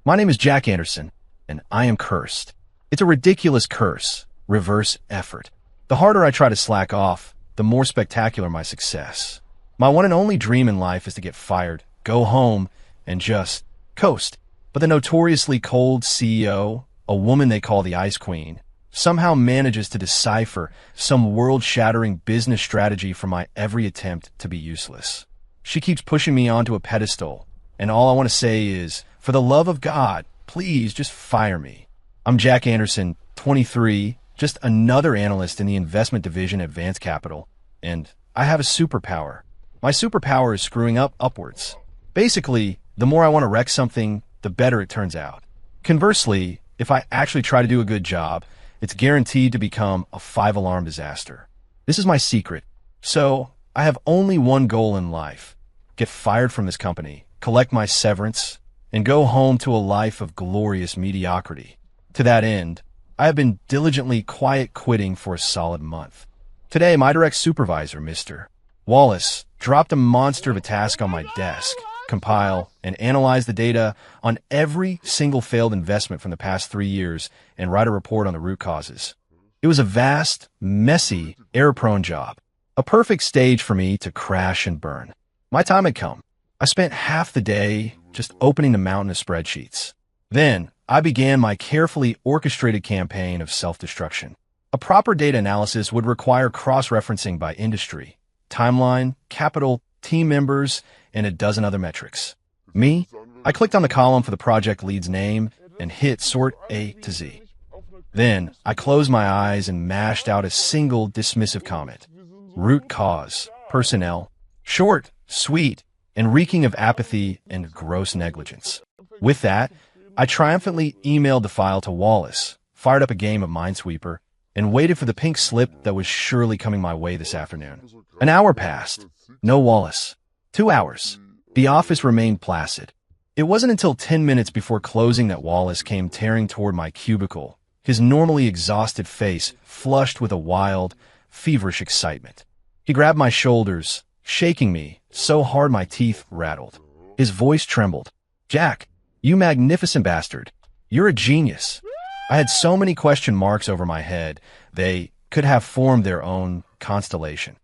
My name is Jack Anderson, and I am cursed. It's a ridiculous curse, reverse effort. The harder I try to slack off, the more spectacular my success. My one and only dream in life is to get fired, go home, and just coast. But the notoriously cold CEO, a woman they call the Ice Queen, somehow manages to decipher some world-shattering business strategy for my every attempt to be useless. She keeps pushing me onto a pedestal, and all I want to say is, for the love of God, please just fire me. I'm Jack Anderson, 23, just another analyst in the investment division at Vance Capital, and I have a superpower. My superpower is screwing up upwards. Basically, the more I want to wreck something, the better it turns out. Conversely, if I actually try to do a good job, it's guaranteed to become a five-alarm disaster. This is my secret. So, I have only one goal in life: get fired from this company, collect my severance, and go home to a life of glorious mediocrity. To that end, I have been diligently quiet quitting for a solid month. Today, my direct supervisor, Mr. Wallace, dropped a monster of a task on my desk: compile and analyze the data on every single failed investment from the past 3 years and write a report on the root causes. It was a vast, messy, error-prone job, a perfect stage for me to crash and burn. My time had come. I spent half the day just opening the mountain of spreadsheets. Then, I began my carefully orchestrated campaign of self-destruction. A proper data analysis would require cross-referencing by industry, timeline, capital, team members, and a dozen other metrics. Me? I clicked on the column for the project lead's name and hit sort A to Z. Then, I closed my eyes and mashed out a single dismissive comment: root cause, personnel, short, sweet, and reeking of apathy and gross negligence. With that, I triumphantly emailed the file to Wallace, fired up a game of Minesweeper, and waited for the pink slip that was surely coming my way this afternoon. An hour passed. No Wallace. 2 hours. The office remained placid. It wasn't until 10 minutes before closing that Wallace came tearing toward my cubicle, his normally exhausted face flushed with a wild, feverish excitement. He grabbed my shoulders, shaking me so hard my teeth rattled. His voice trembled. "Jack, you magnificent bastard. You're a genius." I had so many question marks over my head, they could have formed their own constellation.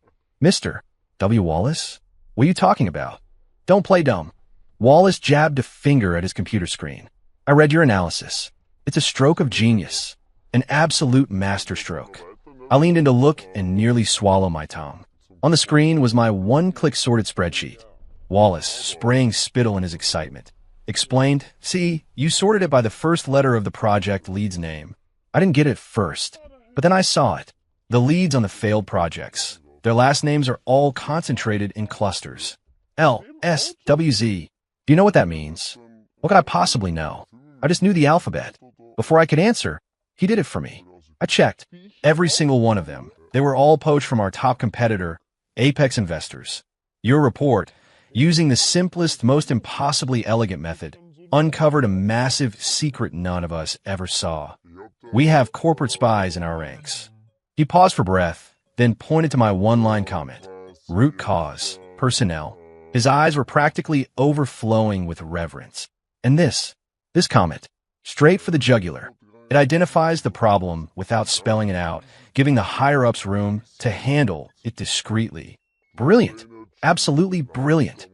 "Mr. W. Wallace? What are you talking about? Don't play dumb." Wallace jabbed a finger at his computer screen. "I read your analysis. It's a stroke of genius. An absolute masterstroke." I leaned in to look and nearly swallow my tongue. On the screen was my one-click sorted spreadsheet. Wallace, spraying spittle in his excitement, explained, "See, you sorted it by the first letter of the project lead's name." I didn't get it first, but then I saw it. The leads on the failed projects. Their last names are all concentrated in clusters. L, S, W, Z. Do you know what that means? What could I possibly know? I just knew the alphabet. Before I could answer, he did it for me. I checked. Every single one of them. They were all poached from our top competitor, Apex Investors. Your report, using the simplest, most impossibly elegant method, uncovered a massive secret none of us ever saw. We have corporate spies in our ranks. He paused for breath, then pointed to my one-line comment: root cause, personnel. His eyes were practically overflowing with reverence. And this comment, straight for the jugular. It identifies the problem without spelling it out, giving the higher-ups room to handle it discreetly. Brilliant. Absolutely brilliant.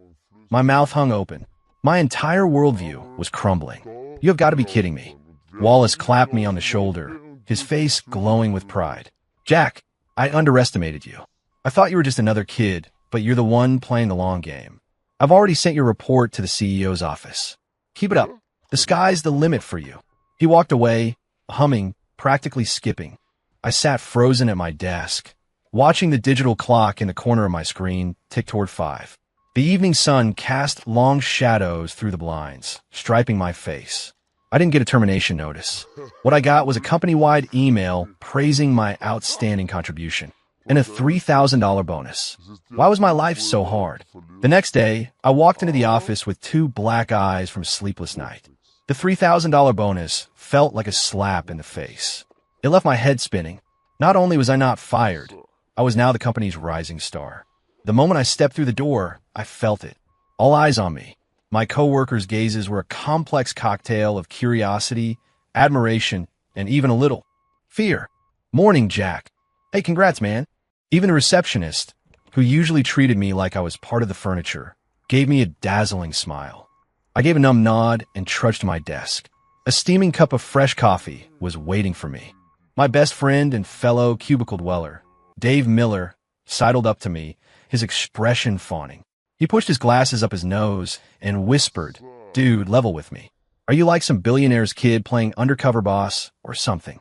My mouth hung open. My entire worldview was crumbling. "You have got to be kidding me." Wallace clapped me on the shoulder, his face glowing with pride. "Jack, I underestimated you. I thought you were just another kid, but you're the one playing the long game. I've already sent your report to the CEO's office. Keep it up. The sky's the limit for you." He walked away, humming, practically skipping. I sat frozen at my desk, watching the digital clock in the corner of my screen tick toward 5. The evening sun cast long shadows through the blinds, striping my face. I didn't get a termination notice. What I got was a company-wide email praising my outstanding contribution and a $3,000 bonus. Why was my life so hard? The next day, I walked into the office with 2 black eyes from a sleepless night. The $3,000 bonus felt like a slap in the face. It left my head spinning. Not only was I not fired, I was now the company's rising star. The moment I stepped through the door, I felt it. All eyes on me. My coworkers' gazes were a complex cocktail of curiosity, admiration, and even a little fear. Morning, Jack. Hey, congrats, man. Even the receptionist, who usually treated me like I was part of the furniture, gave me a dazzling smile. I gave a numb nod and trudged to my desk. A steaming cup of fresh coffee was waiting for me. My best friend and fellow cubicle dweller, Dave Miller, sidled up to me, his expression fawning. He pushed his glasses up his nose and whispered, "Dude, level with me. Are you like some billionaire's kid playing undercover boss or something?"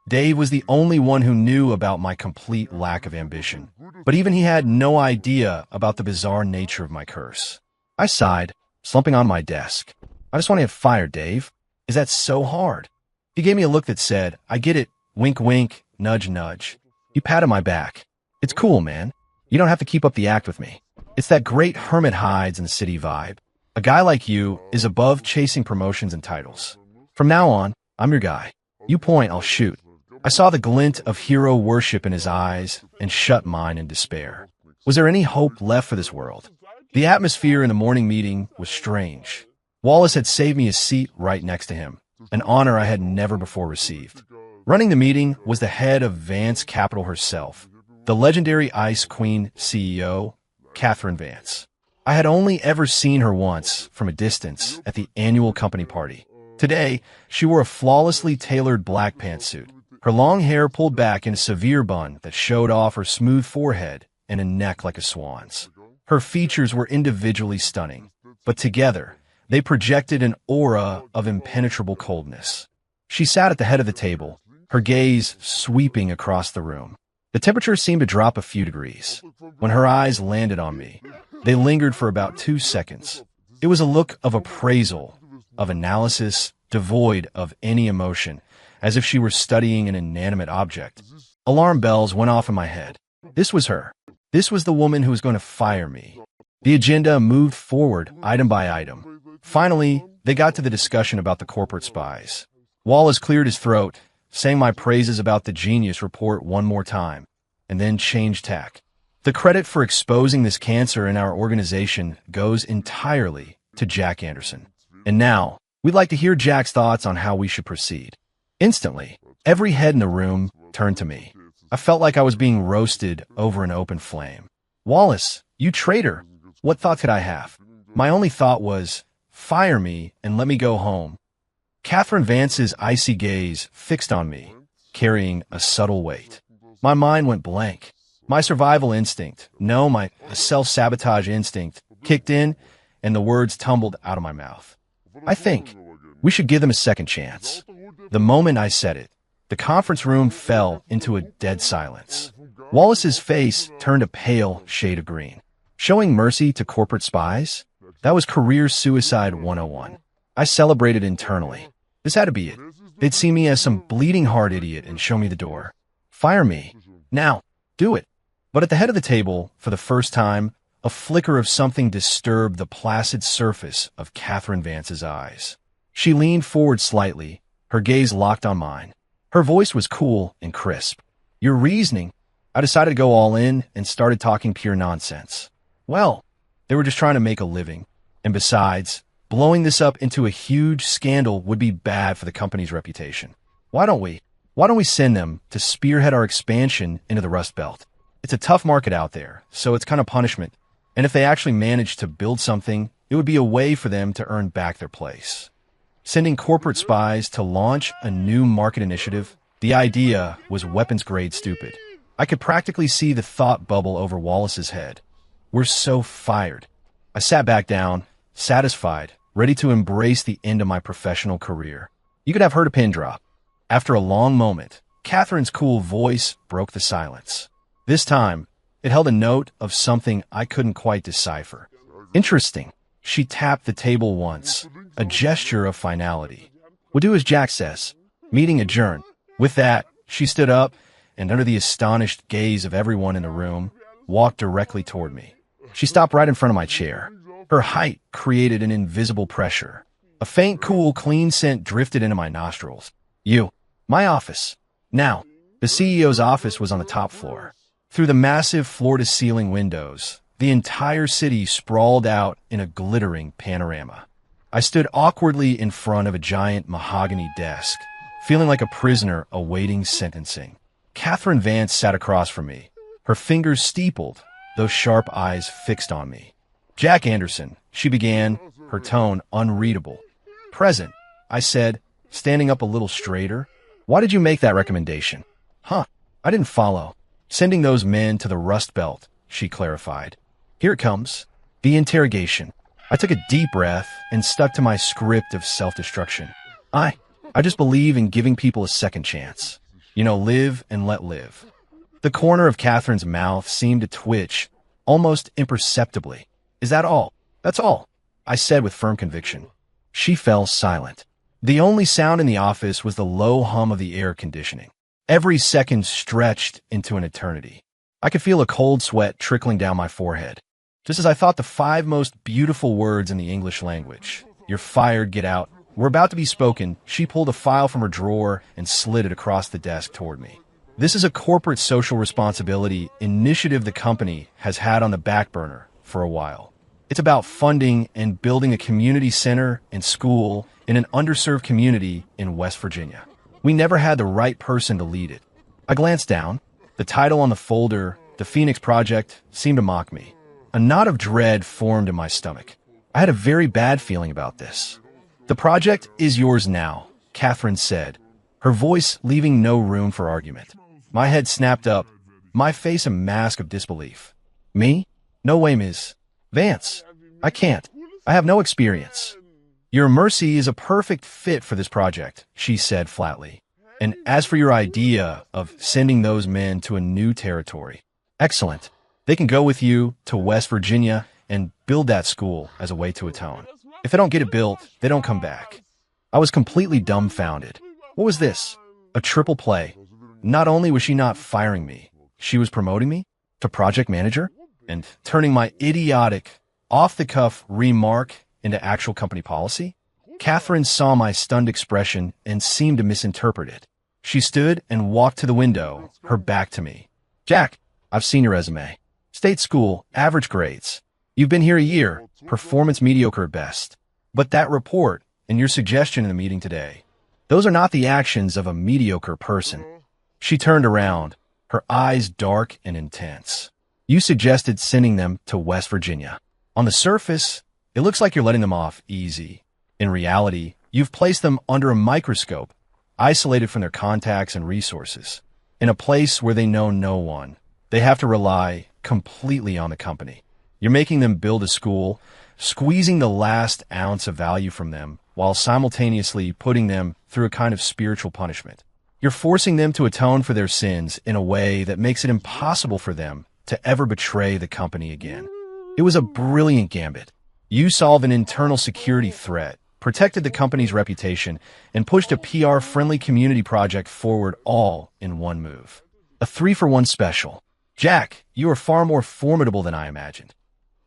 Dave was the only one who knew about my complete lack of ambition, but even he had no idea about the bizarre nature of my curse. I sighed, slumping on my desk. "I just want to get fired, Dave. Is that so hard?" He gave me a look that said, "I get it. Wink, wink, nudge, nudge." He patted my back. "It's cool, man. You don't have to keep up the act with me. It's that great hermit hides in the city vibe. A guy like you is above chasing promotions and titles. From now on, I'm your guy. You point, I'll shoot." I saw the glint of hero worship in his eyes and shut mine in despair. Was there any hope left for this world? The atmosphere in the morning meeting was strange. Wallace had saved me a seat right next to him, an honor I had never before received. Running the meeting was the head of Vance Capital herself, the legendary Ice Queen CEO, Catherine Vance. I had only ever seen her once, from a distance, at the annual company party. Today, she wore a flawlessly tailored black pantsuit, her long hair pulled back in a severe bun that showed off her smooth forehead and a neck like a swan's. Her features were individually stunning, but together, they projected an aura of impenetrable coldness. She sat at the head of the table, her gaze sweeping across the room. The temperature seemed to drop a few degrees. When her eyes landed on me, they lingered for about 2 seconds. It was a look of appraisal, of analysis, devoid of any emotion, as if she were studying an inanimate object. Alarm bells went off in my head. This was her. This was the woman who was going to fire me. The agenda moved forward item by item. Finally, they got to the discussion about the corporate spies. Wallace cleared his throat, sang my praises about the genius report one more time, and then changed tack. "The credit for exposing this cancer in our organization goes entirely to Jack Anderson. And now, we'd like to hear Jack's thoughts on how we should proceed." Instantly, every head in the room turned to me. I felt like I was being roasted over an open flame. "Wallace, you traitor! What thought could I have?" My only thought was, fire me and let me go home. Catherine Vance's icy gaze fixed on me, carrying a subtle weight. My mind went blank. My survival instinct, no, my self-sabotage instinct, kicked in, and the words tumbled out of my mouth. "I think we should give them a second chance." The moment I said it, the conference room fell into a dead silence. Wallace's face turned a pale shade of green. Showing mercy to corporate spies? That was career suicide 101. I celebrated internally. This had to be it. They'd see me as some bleeding heart idiot and show me the door. Fire me. Now. Do it. But at the head of the table, for the first time, a flicker of something disturbed the placid surface of Catherine Vance's eyes. She leaned forward slightly, her gaze locked on mine. Her voice was cool and crisp. "Your reasoning?" I decided to go all in and started talking pure nonsense. Well, they were just trying to make a living. And besides, blowing this up into a huge scandal would be bad for the company's reputation. Why don't we send them to spearhead our expansion into the Rust Belt? It's a tough market out there, so it's kind of punishment. And if they actually manage to build something, it would be a way for them to earn back their place. Sending corporate spies to launch a new market initiative, the idea was weapons-grade stupid. I could practically see the thought bubble over Wallace's head. We're so fired. I sat back down, satisfied, ready to embrace the end of my professional career. You could have heard a pin drop. After a long moment, Catherine's cool voice broke the silence. This time, it held a note of something I couldn't quite decipher. Interesting. She tapped the table once, a gesture of finality. "We'll do as Jack says. Meeting adjourned." With that, she stood up and, under the astonished gaze of everyone in the room, walked directly toward me. She stopped right in front of my chair. Her height created an invisible pressure. A faint, cool, clean scent drifted into my nostrils. My office. Now, the CEO's office was on the top floor. Through the massive floor-to-ceiling windows, The entire city sprawled out in a glittering panorama. I stood awkwardly in front of a giant mahogany desk, feeling like a prisoner awaiting sentencing. Catherine Vance sat across from me, her fingers steepled, those sharp eyes fixed on me. Jack Anderson, she began, her tone unreadable. Present, I said, standing up a little straighter. Why did you make that recommendation? Huh, I didn't follow. Sending those men to the Rust Belt, she clarified. Here it comes. The interrogation. I took a deep breath and stuck to my script of self-destruction. I just believe in giving people a second chance. You know, live and let live. The corner of Catherine's mouth seemed to twitch, almost imperceptibly. Is that all? That's all, I said with firm conviction. She fell silent. The only sound in the office was the low hum of the air conditioning. Every second stretched into an eternity. I could feel a cold sweat trickling down my forehead. Just as I thought the 5 most beautiful words in the English language, "You're fired, get out," were about to be spoken, she pulled a file from her drawer and slid it across the desk toward me. This is a corporate social responsibility initiative the company has had on the back burner for a while. It's about funding and building a community center and school in an underserved community in West Virginia. We never had the right person to lead it. I glanced down. The title on the folder, The Phoenix Project, seemed to mock me. A knot of dread formed in my stomach. I had a very bad feeling about this. The project is yours now, Catherine said, her voice leaving no room for argument. My head snapped up, my face a mask of disbelief. Me? No way, Ms. Vance. I can't. I have no experience. Your Mercy is a perfect fit for this project, she said flatly. And as for your idea of sending those men to a new territory, excellent. They can go with you to West Virginia and build that school as a way to atone. If they don't get it built, they don't come back. I was completely dumbfounded. What was this? A triple play. Not only was she not firing me, she was promoting me to project manager and turning my idiotic, off-the-cuff remark into actual company policy. Catherine saw my stunned expression and seemed to misinterpret it. She stood and walked to the window, her back to me. Jack, I've seen your resume. State school, average grades. You've been here a year, performance mediocre at best. But that report and your suggestion in the meeting today, those are not the actions of a mediocre person. She turned around, her eyes dark and intense. You suggested sending them to West Virginia. On the surface, it looks like you're letting them off easy. In reality, you've placed them under a microscope, isolated from their contacts and resources, in a place where they know no one. They have to rely completely on the company. You're making them build a school, squeezing the last ounce of value from them, while simultaneously putting them through a kind of spiritual punishment. You're forcing them to atone for their sins in a way that makes it impossible for them to ever betray the company again. It was a brilliant gambit. You solved an internal security threat, protected the company's reputation, and pushed a PR-friendly community project forward all in one move. A 3-for-1 special. Jack, you are far more formidable than I imagined.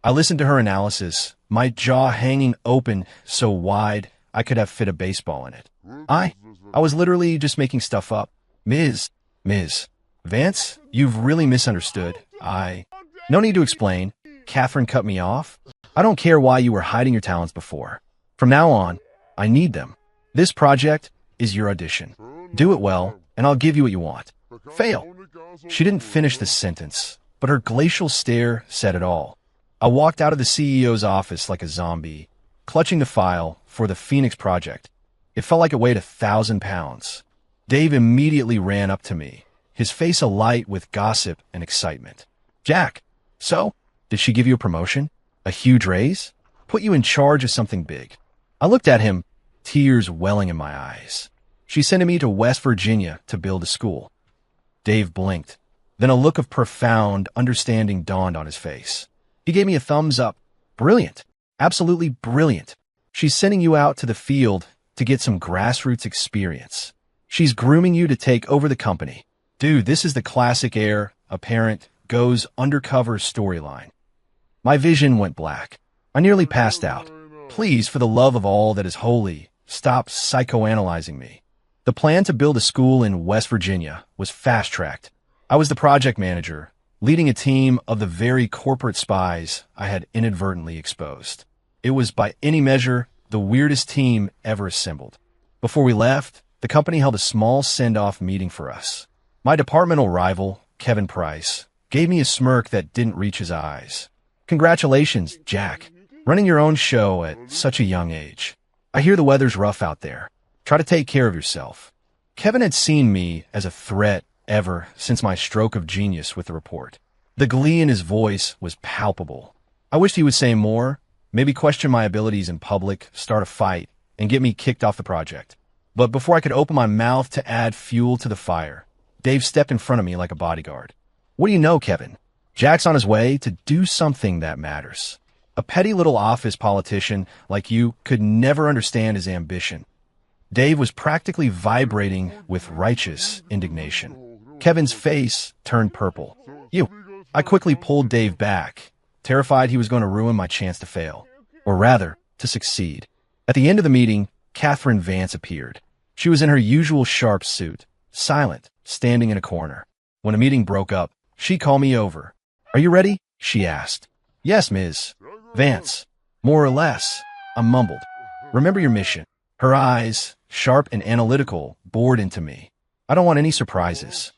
I listened to her analysis, my jaw hanging open so wide I could have fit a baseball in it. I was literally just making stuff up. Ms. Vance, you've really misunderstood. No need to explain. Catherine cut me off. I don't care why you were hiding your talents before. From now on, I need them. This project is your audition. Do it well, and I'll give you what you want. Fail. She didn't finish the sentence, but her glacial stare said it all. I walked out of the CEO's office like a zombie, clutching the file for the Phoenix Project. It felt like it weighed 1,000 pounds. Dave immediately ran up to me, his face alight with gossip and excitement. Jack, so, did she give you a promotion? A huge raise? Put you in charge of something big? I looked at him, tears welling in my eyes. She's sending me to West Virginia to build a school. Dave blinked. Then a look of profound understanding dawned on his face. He gave me a thumbs up. Brilliant. Absolutely brilliant. She's sending you out to the field to get some grassroots experience. She's grooming you to take over the company. Dude, this is the classic heir apparent goes undercover storyline. My vision went black. I nearly passed out. Please, for the love of all that is holy, stop psychoanalyzing me. The plan to build a school in West Virginia was fast-tracked. I was the project manager, leading a team of the very corporate spies I had inadvertently exposed. It was, by any measure, the weirdest team ever assembled. Before we left, the company held a small send-off meeting for us. My departmental rival, Kevin Price, gave me a smirk that didn't reach his eyes. "Congratulations, Jack, running your own show at such a young age. I hear the weather's rough out there. Try to take care of yourself." Kevin had seen me as a threat ever since my stroke of genius with the report. The glee in his voice was palpable. I wished he would say more, maybe question my abilities in public, start a fight, and get me kicked off the project. But before I could open my mouth to add fuel to the fire, Dave stepped in front of me like a bodyguard. "What do you know, Kevin? Jack's on his way to do something that matters. A petty little office politician like you could never understand his ambition." Dave was practically vibrating with righteous indignation. Kevin's face turned purple. "You." I quickly pulled Dave back, terrified he was going to ruin my chance to fail, or rather, to succeed. At the end of the meeting, Catherine Vance appeared. She was in her usual sharp suit, silent, standing in a corner. When the meeting broke up, she called me over. "Are you ready?" she asked. "Yes, Ms. Vance. More or less," I mumbled. "Remember your mission." Her eyes, sharp and analytical, bored into me. "I don't want any surprises."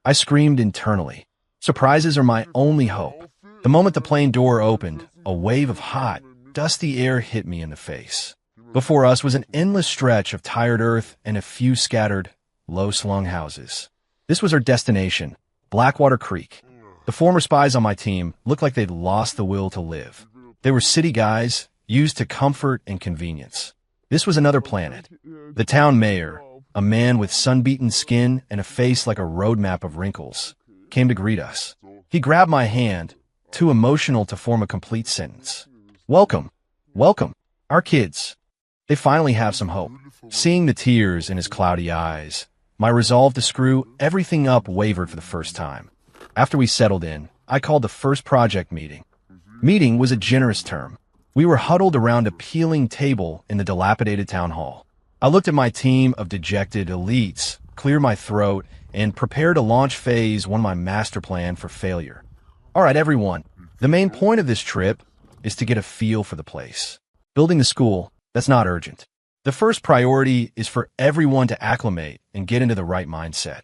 I screamed internally. Surprises are my only hope. The moment the plane door opened, a wave of hot, dusty air hit me in the face. Before us was an endless stretch of tired earth and a few scattered, low-slung houses. This was our destination, Blackwater Creek. The former spies on my team looked like they'd lost the will to live. They were city guys, used to comfort and convenience. This was another planet. The town mayor, a man with sun-beaten skin and a face like a roadmap of wrinkles, came to greet us. He grabbed my hand, too emotional to form a complete sentence. "Welcome, welcome, our kids. They finally have some hope." Seeing the tears in his cloudy eyes, my resolve to screw everything up wavered for the first time. After we settled in, I called the first project meeting. Meeting was a generous term. We were huddled around a peeling table in the dilapidated town hall. I looked at my team of dejected elites, cleared my throat, and prepared to launch phase one of my master plan for failure. "All right, everyone. The main point of this trip is to get a feel for the place. Building the school, that's not urgent. The first priority is for everyone to acclimate and get into the right mindset."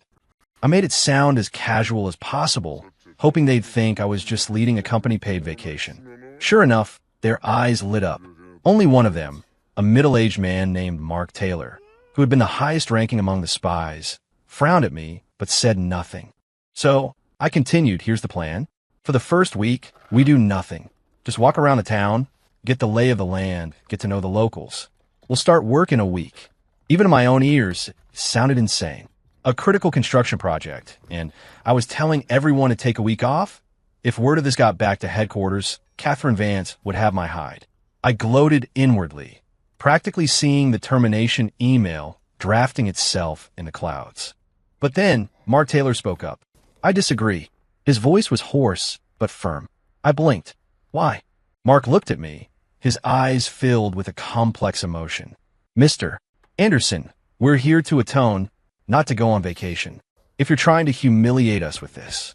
I made it sound as casual as possible, hoping they'd think I was just leading a company-paid vacation. Sure enough, their eyes lit up. Only one of them, a middle-aged man named Mark Taylor, who had been the highest ranking among the spies, frowned at me but said nothing. So I continued, "Here's the plan. For the first week, we do nothing. Just walk around the town, get the lay of the land, get to know the locals. We'll start work in a week." Even in my own ears, it sounded insane. A critical construction project, and I was telling everyone to take a week off? If word of this got back to headquarters, Catherine Vance would have my hide. I gloated inwardly, practically seeing the termination email drafting itself in the clouds. But then, Mark Taylor spoke up. "I disagree." His voice was hoarse, but firm. I blinked. "Why?" Mark looked at me, his eyes filled with a complex emotion. "Mr. Anderson, we're here to atone, not to go on vacation. If you're trying to humiliate us with this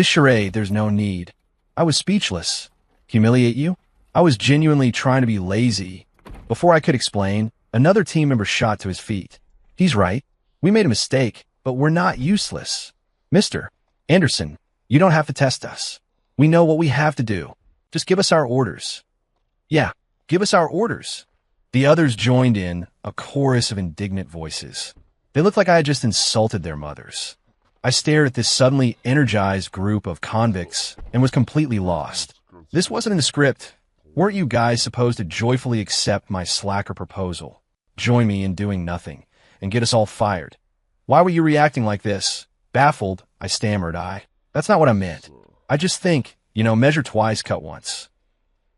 charade, there's no need." I was speechless. Humiliate you? I was genuinely trying to be lazy. Before I could explain, another team member shot to his feet. "He's right. We made a mistake, but we're not useless. Mr. Anderson, you don't have to test us. We know what we have to do. Just give us our orders." "Yeah, give us our orders." The others joined in, a chorus of indignant voices. They looked like I had just insulted their mothers. I stared at this suddenly energized group of convicts and was completely lost. This wasn't in the script. Weren't you guys supposed to joyfully accept my slacker proposal, join me in doing nothing, and get us all fired? Why were you reacting like this? Baffled, I stammered. That's not what I meant. I just think, measure twice, cut once."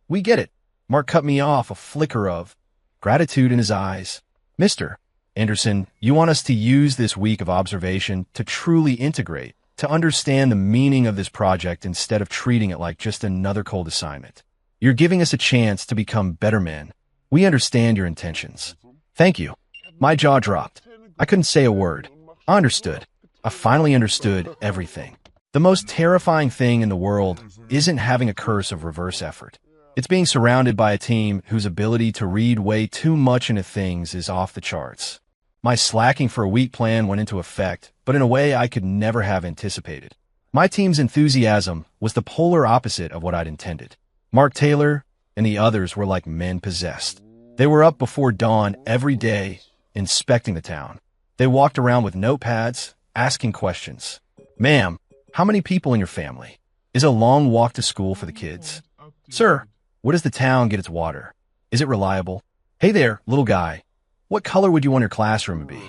"We get it." Mark cut me off, a flicker of gratitude in his eyes. "Mr. Anderson, you want us to use this week of observation to truly integrate, to understand the meaning of this project instead of treating it like just another cold assignment. You're giving us a chance to become better men. We understand your intentions. Thank you." My jaw dropped. I couldn't say a word. I understood. I finally understood everything. The most terrifying thing in the world isn't having a curse of reverse effort. It's being surrounded by a team whose ability to read way too much into things is off the charts. My slacking for a week plan went into effect, but in a way I could never have anticipated. My team's enthusiasm was the polar opposite of what I'd intended. Mark Taylor and the others were like men possessed. They were up before dawn every day, inspecting the town. They walked around with notepads, asking questions. Ma'am, how many people in your family? Is a long walk to school for the kids? Sir, where does the town get its water? Is it reliable? Hey there, little guy. What color would you want your classroom to be?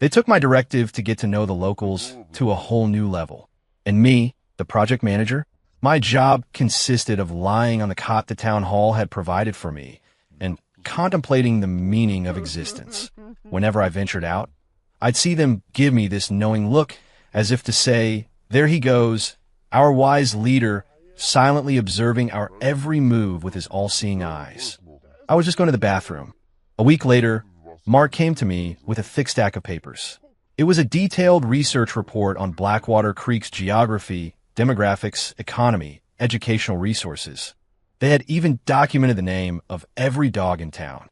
They took my directive to get to know the locals to a whole new level. And me, the project manager, my job consisted of lying on the cot the town hall had provided for me and contemplating the meaning of existence. Whenever I ventured out, I'd see them give me this knowing look as if to say, there he goes, our wise leader, silently observing our every move with his all-seeing eyes. I was just going to the bathroom. A week later, Mark came to me with a thick stack of papers. It was a detailed research report on Blackwater Creek's geography, demographics, economy, educational resources. They had even documented the name of every dog in town.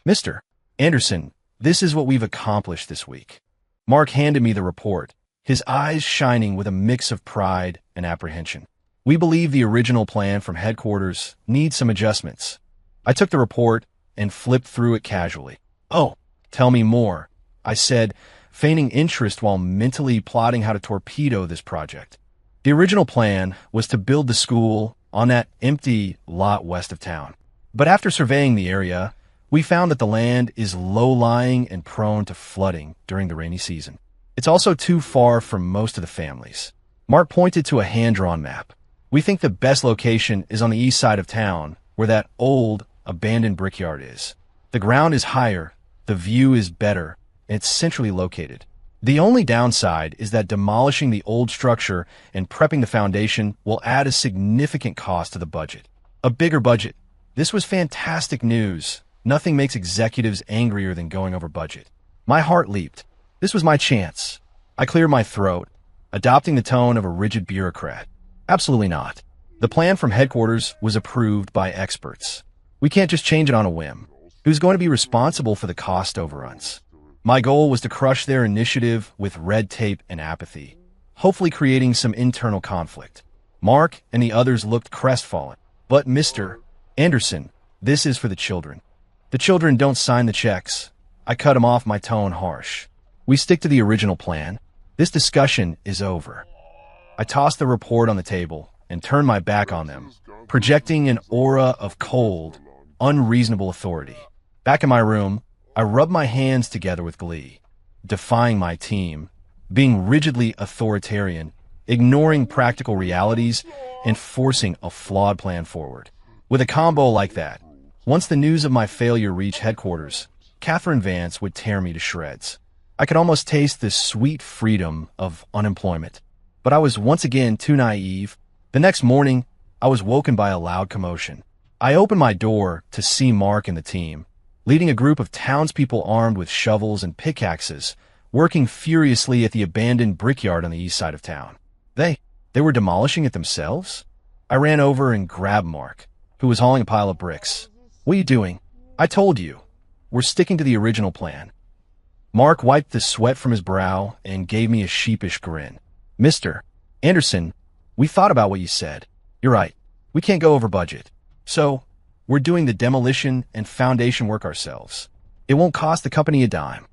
Mr. Anderson, this is what we've accomplished this week. Mark handed me the report, his eyes shining with a mix of pride and apprehension. We believe the original plan from headquarters needs some adjustments. I took the report and flipped through it casually. Oh, tell me more, I said, feigning interest while mentally plotting how to torpedo this project. The original plan was to build the school on that empty lot west of town. But after surveying the area, we found that the land is low-lying and prone to flooding during the rainy season. It's also too far from most of the families. Mark pointed to a hand-drawn map. We think the best location is on the east side of town, where that old, abandoned brickyard is. The ground is higher, the view is better, and it's centrally located. The only downside is that demolishing the old structure and prepping the foundation will add a significant cost to the budget. A bigger budget. This was fantastic news. Nothing makes executives angrier than going over budget. My heart leaped. This was my chance. I cleared my throat, adopting the tone of a rigid bureaucrat. Absolutely not. The plan from headquarters was approved by experts. We can't just change it on a whim. Who's going to be responsible for the cost overruns? My goal was to crush their initiative with red tape and apathy, hopefully creating some internal conflict. Mark and the others looked crestfallen. But Mr. Anderson, this is for the children. The children don't sign the checks. I cut him off, my tone harsh. We stick to the original plan. This discussion is over. I tossed the report on the table and turned my back on them, projecting an aura of cold, unreasonable authority. Back in my room, I rubbed my hands together with glee, defying my team, being rigidly authoritarian, ignoring practical realities, and forcing a flawed plan forward. With a combo like that, once the news of my failure reached headquarters, Catherine Vance would tear me to shreds. I could almost taste the sweet freedom of unemployment. But I was once again too naive. The next morning, I was woken by a loud commotion. I opened my door to see Mark and the team, leading a group of townspeople armed with shovels and pickaxes, working furiously at the abandoned brickyard on the east side of town. They were demolishing it themselves? I ran over and grabbed Mark, who was hauling a pile of bricks. What are you doing? I told you. We're sticking to the original plan. Mark wiped the sweat from his brow and gave me a sheepish grin. Mr. Anderson, we thought about what you said. You're right. We can't go over budget. So, we're doing the demolition and foundation work ourselves. It won't cost the company a dime.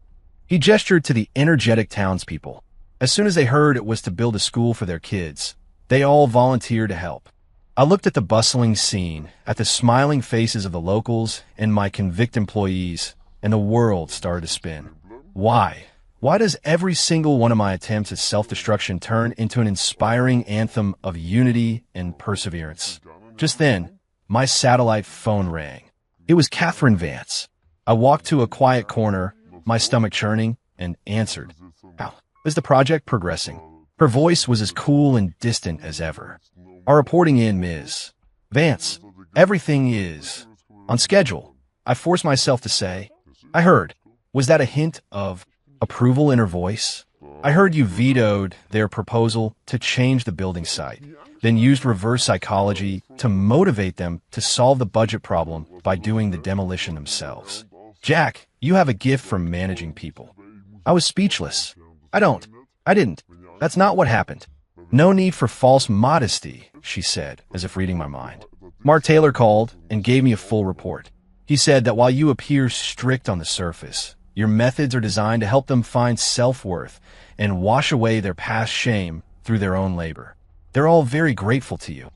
He gestured to the energetic townspeople. As soon as they heard it was to build a school for their kids, they all volunteered to help. I looked at the bustling scene, at the smiling faces of the locals and my convict employees, and the world started to spin. Why? Why does every single one of my attempts at self-destruction turn into an inspiring anthem of unity and perseverance? Just then, my satellite phone rang. It was Catherine Vance. I walked to a quiet corner, my stomach churning, and answered. How is the project progressing? Her voice was as cool and distant as ever. Our reporting in, Ms. Vance. Everything is on schedule. I forced myself to say, I heard. Was that a hint of approval in her voice? I heard you vetoed their proposal to change the building site, then used reverse psychology to motivate them to solve the budget problem by doing the demolition themselves. Jack, you have a gift for managing people. I was speechless. I didn't. That's not what happened. No need for false modesty, she said, as if reading my mind. Mark Taylor called and gave me a full report. He said that while you appear strict on the surface, your methods are designed to help them find self-worth and wash away their past shame through their own labor. They're all very grateful to you.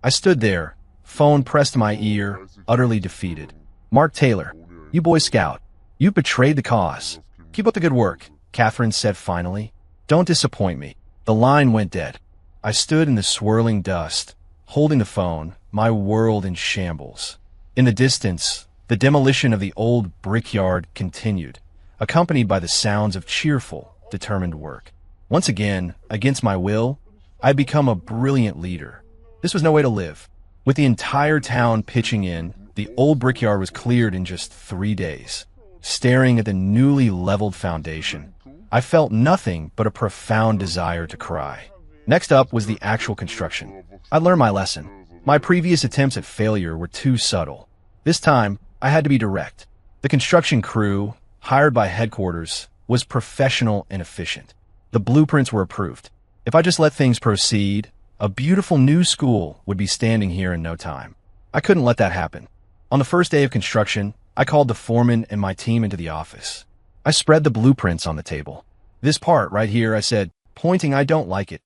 I stood there, phone pressed to my ear, utterly defeated. Mark Taylor, you Boy Scout, you betrayed the cause. Keep up the good work, Catherine said finally. Don't disappoint me. The line went dead. I stood in the swirling dust, holding the phone, my world in shambles. In the distance, the demolition of the old brickyard continued, accompanied by the sounds of cheerful, determined work. Once again, against my will, I'd become a brilliant leader. This was no way to live. With the entire town pitching in, the old brickyard was cleared in just 3 days. Staring at the newly leveled foundation, I felt nothing but a profound desire to cry. Next up was the actual construction. I learned my lesson. My previous attempts at failure were too subtle. This time, I had to be direct. The construction crew, hired by headquarters, was professional and efficient. The blueprints were approved. If I just let things proceed, a beautiful new school would be standing here in no time. I couldn't let that happen. On the first day of construction, I called the foreman and my team into the office. I spread the blueprints on the table. This part right here, I said, pointing I don't like it.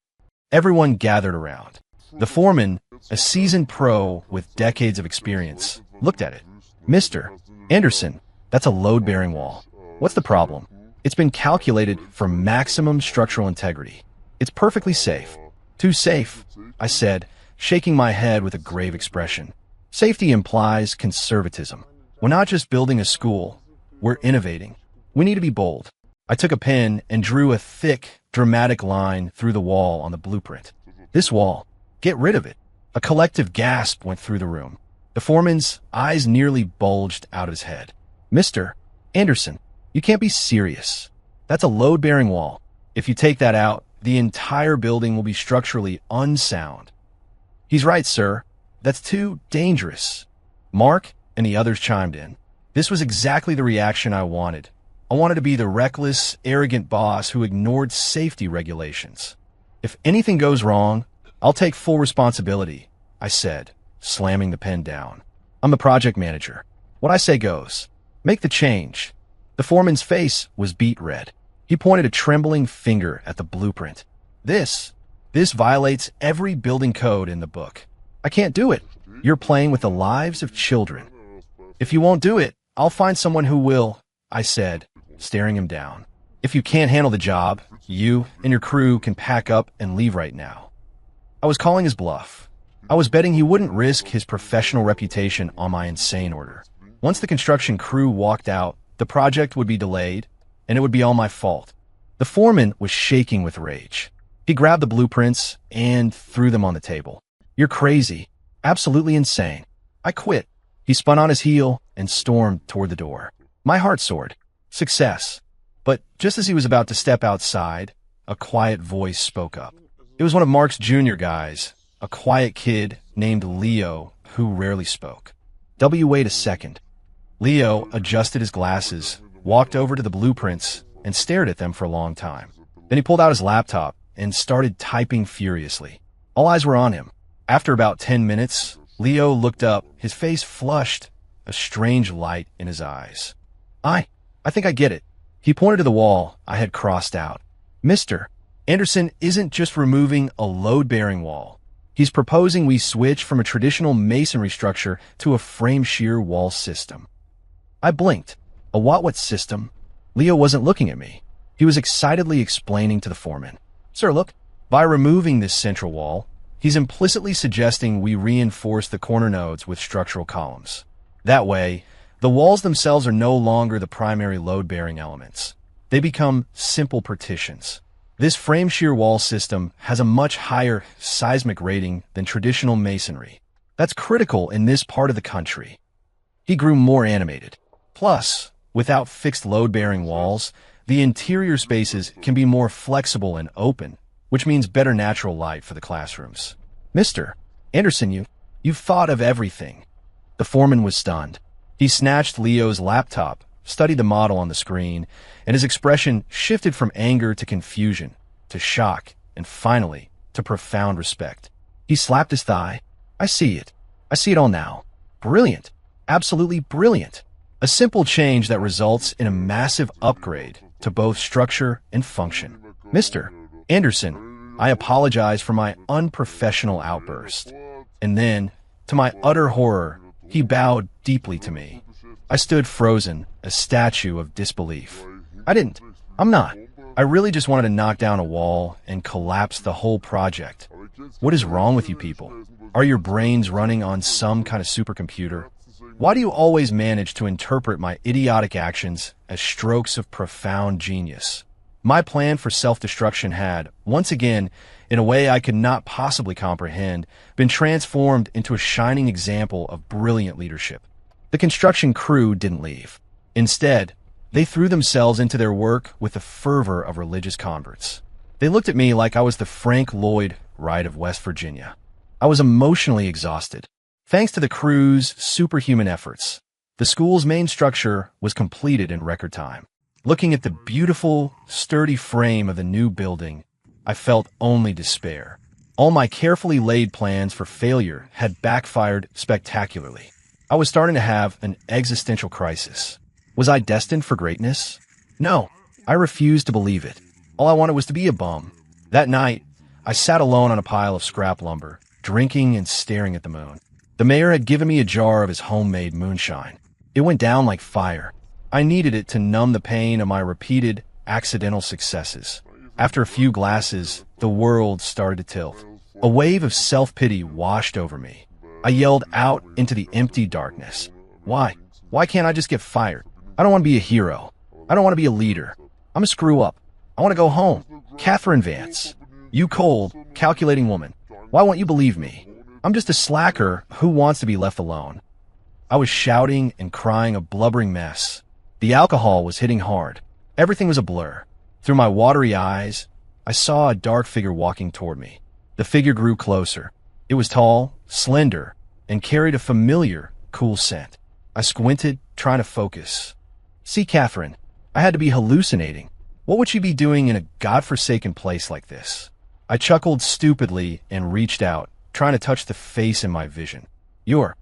Everyone gathered around. The foreman, a seasoned pro with decades of experience, looked at it. Mr. Anderson, that's a load-bearing wall. What's the problem? It's been calculated for maximum structural integrity. It's perfectly safe. Too safe, I said, shaking my head with a grave expression. Safety implies conservatism. We're not just building a school. We're innovating. We need to be bold. I took a pen and drew a thick, dramatic line through the wall on the blueprint. This wall. Get rid of it. A collective gasp went through the room. The foreman's eyes nearly bulged out of his head. Mr. Anderson, you can't be serious. That's a load-bearing wall. If you take that out, the entire building will be structurally unsound. He's right, sir. That's too dangerous. Mark and the others chimed in. This was exactly the reaction I wanted. I wanted to be the reckless, arrogant boss who ignored safety regulations. If anything goes wrong, I'll take full responsibility, I said, slamming the pen down. I'm the project manager. What I say goes. Make the change. The foreman's face was beet red. He pointed a trembling finger at the blueprint. This violates every building code in the book. I can't do it. You're playing with the lives of children. If you won't do it, I'll find someone who will, I said, staring him down. If you can't handle the job, you and your crew can pack up and leave right now. I was calling his bluff. I was betting he wouldn't risk his professional reputation on my insane order. Once the construction crew walked out, the project would be delayed, and it would be all my fault. The foreman was shaking with rage. He grabbed the blueprints and threw them on the table. You're crazy. Absolutely insane. I quit. He spun on his heel and stormed toward the door. My heart soared. Success. But just as he was about to step outside, a quiet voice spoke up. It was one of Mark's junior guys, a quiet kid named Leo who rarely spoke. Wait a second. Leo adjusted his glasses, walked over to the blueprints, and stared at them for a long time. Then he pulled out his laptop and started typing furiously. All eyes were on him. After about 10 minutes, Leo looked up, his face flushed, a strange light in his eyes. I think I get it. He pointed to the wall I had crossed out. Mr. Anderson isn't just removing a load-bearing wall. He's proposing we switch from a traditional masonry structure to a frame shear wall system. I blinked. A what system? Leo wasn't looking at me. He was excitedly explaining to the foreman. Sir, look, by removing this central wall, he's implicitly suggesting we reinforce the corner nodes with structural columns. That way, the walls themselves are no longer the primary load-bearing elements. They become simple partitions. This frame shear wall system has a much higher seismic rating than traditional masonry. That's critical in this part of the country. He grew more animated. Plus, without fixed load-bearing walls, The interior spaces can be more flexible and open, which means better natural light for the classrooms. Mr. Anderson, you've thought of everything. The foreman was stunned. He snatched Leo's laptop, studied the model on the screen, and his expression shifted from anger to confusion, to shock, and finally, to profound respect. He slapped his thigh. I see it. I see it all now. Brilliant. Absolutely brilliant. A simple change that results in a massive upgrade to both structure and function. Mr. Anderson, I apologize for my unprofessional outburst. And then, to my utter horror, he bowed deeply to me. I stood frozen, a statue of disbelief. I'm not. I really just wanted to knock down a wall and collapse the whole project. What is wrong with you people? Are your brains running on some kind of supercomputer? Why do you always manage to interpret my idiotic actions as strokes of profound genius? My plan for self-destruction had, once again, in a way I could not possibly comprehend, been transformed into a shining example of brilliant leadership. The construction crew didn't leave. Instead, they threw themselves into their work with the fervor of religious converts. They looked at me like I was the Frank Lloyd Wright of West Virginia. I was emotionally exhausted. Thanks to the crew's superhuman efforts, the school's main structure was completed in record time. Looking at the beautiful, sturdy frame of the new building, I felt only despair. All my carefully laid plans for failure had backfired spectacularly. I was starting to have an existential crisis. Was I destined for greatness? No, I refused to believe it. All I wanted was to be a bum. That night, I sat alone on a pile of scrap lumber, drinking and staring at the moon. The mayor had given me a jar of his homemade moonshine. It went down like fire. I needed it to numb the pain of my repeated, accidental successes. After a few glasses, the world started to tilt. A wave of self-pity washed over me. I yelled out into the empty darkness. Why? Why can't I just get fired? I don't want to be a hero. I don't want to be a leader. I'm a screw-up. I want to go home. Catherine Vance. You cold, calculating woman. Why won't you believe me? I'm just a slacker who wants to be left alone. I was shouting and crying a blubbering mess. The alcohol was hitting hard. Everything was a blur. Through my watery eyes, I saw a dark figure walking toward me. The figure grew closer. It was tall, slender, and carried a familiar, cool scent. I squinted, trying to focus. See, Catherine, I had to be hallucinating. What would she be doing in a godforsaken place like this? I chuckled stupidly and reached out, trying to touch the face in my vision. You're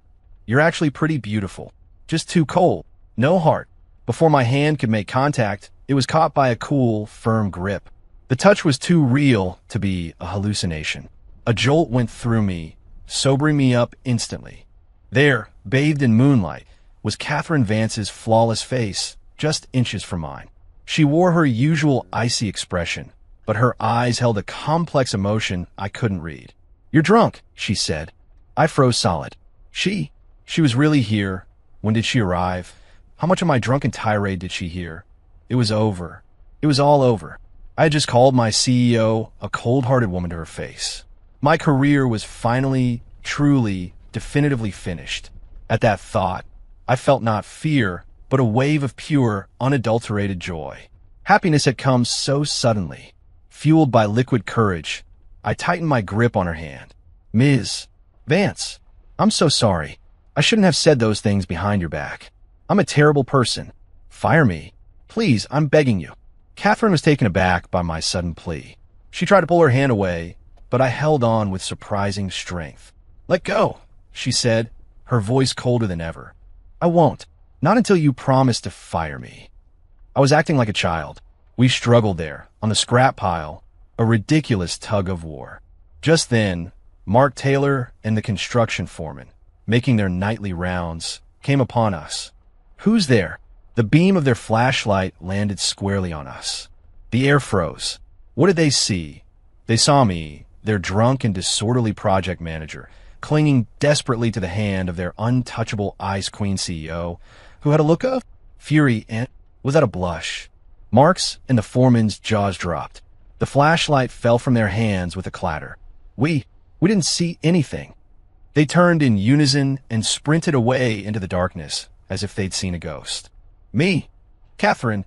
actually pretty beautiful. Just too cold. No heart. Before my hand could make contact, it was caught by a cool, firm grip. The touch was too real to be a hallucination. A jolt went through me, sobering me up instantly. There, bathed in moonlight, was Catherine Vance's flawless face, just inches from mine. She wore her usual icy expression, but her eyes held a complex emotion I couldn't read. You're drunk, she said. I froze solid. She was really here. When did she arrive? How much of my drunken tirade did she hear? It was over. It was all over. I had just called my CEO a cold-hearted woman to her face. My career was finally, truly, definitively finished. At that thought, I felt not fear, but a wave of pure, unadulterated joy. Happiness had come so suddenly. Fueled by liquid courage, I tightened my grip on her hand. Ms. Vance, I'm so sorry. I shouldn't have said those things behind your back. I'm a terrible person. Fire me. Please, I'm begging you. Catherine was taken aback by my sudden plea. She tried to pull her hand away, but I held on with surprising strength. Let go, she said, her voice colder than ever. I won't. Not until you promise to fire me. I was acting like a child. We struggled there, on the scrap pile, a ridiculous tug of war. Just then, Mark Taylor and the construction foreman, making their nightly rounds, came upon us. Who's there? The beam of their flashlight landed squarely on us. The air froze. What did they see? They saw me, their drunk and disorderly project manager, clinging desperately to the hand of their untouchable Ice Queen CEO, who had a look of fury and was at a blush. Mark's and the foreman's jaws dropped. The flashlight fell from their hands with a clatter. We didn't see anything. They turned in unison and sprinted away into the darkness as if they'd seen a ghost. Me, Catherine,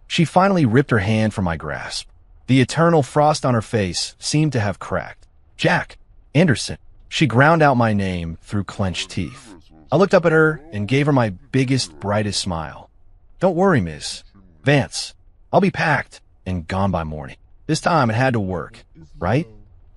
She finally ripped her hand from my grasp. The eternal frost on her face seemed to have cracked. Jack Anderson. She ground out my name through clenched teeth. I looked up at her and gave her my biggest, brightest smile. Don't worry, Miss Vance. I'll be packed and gone by morning. This time it had to work, right?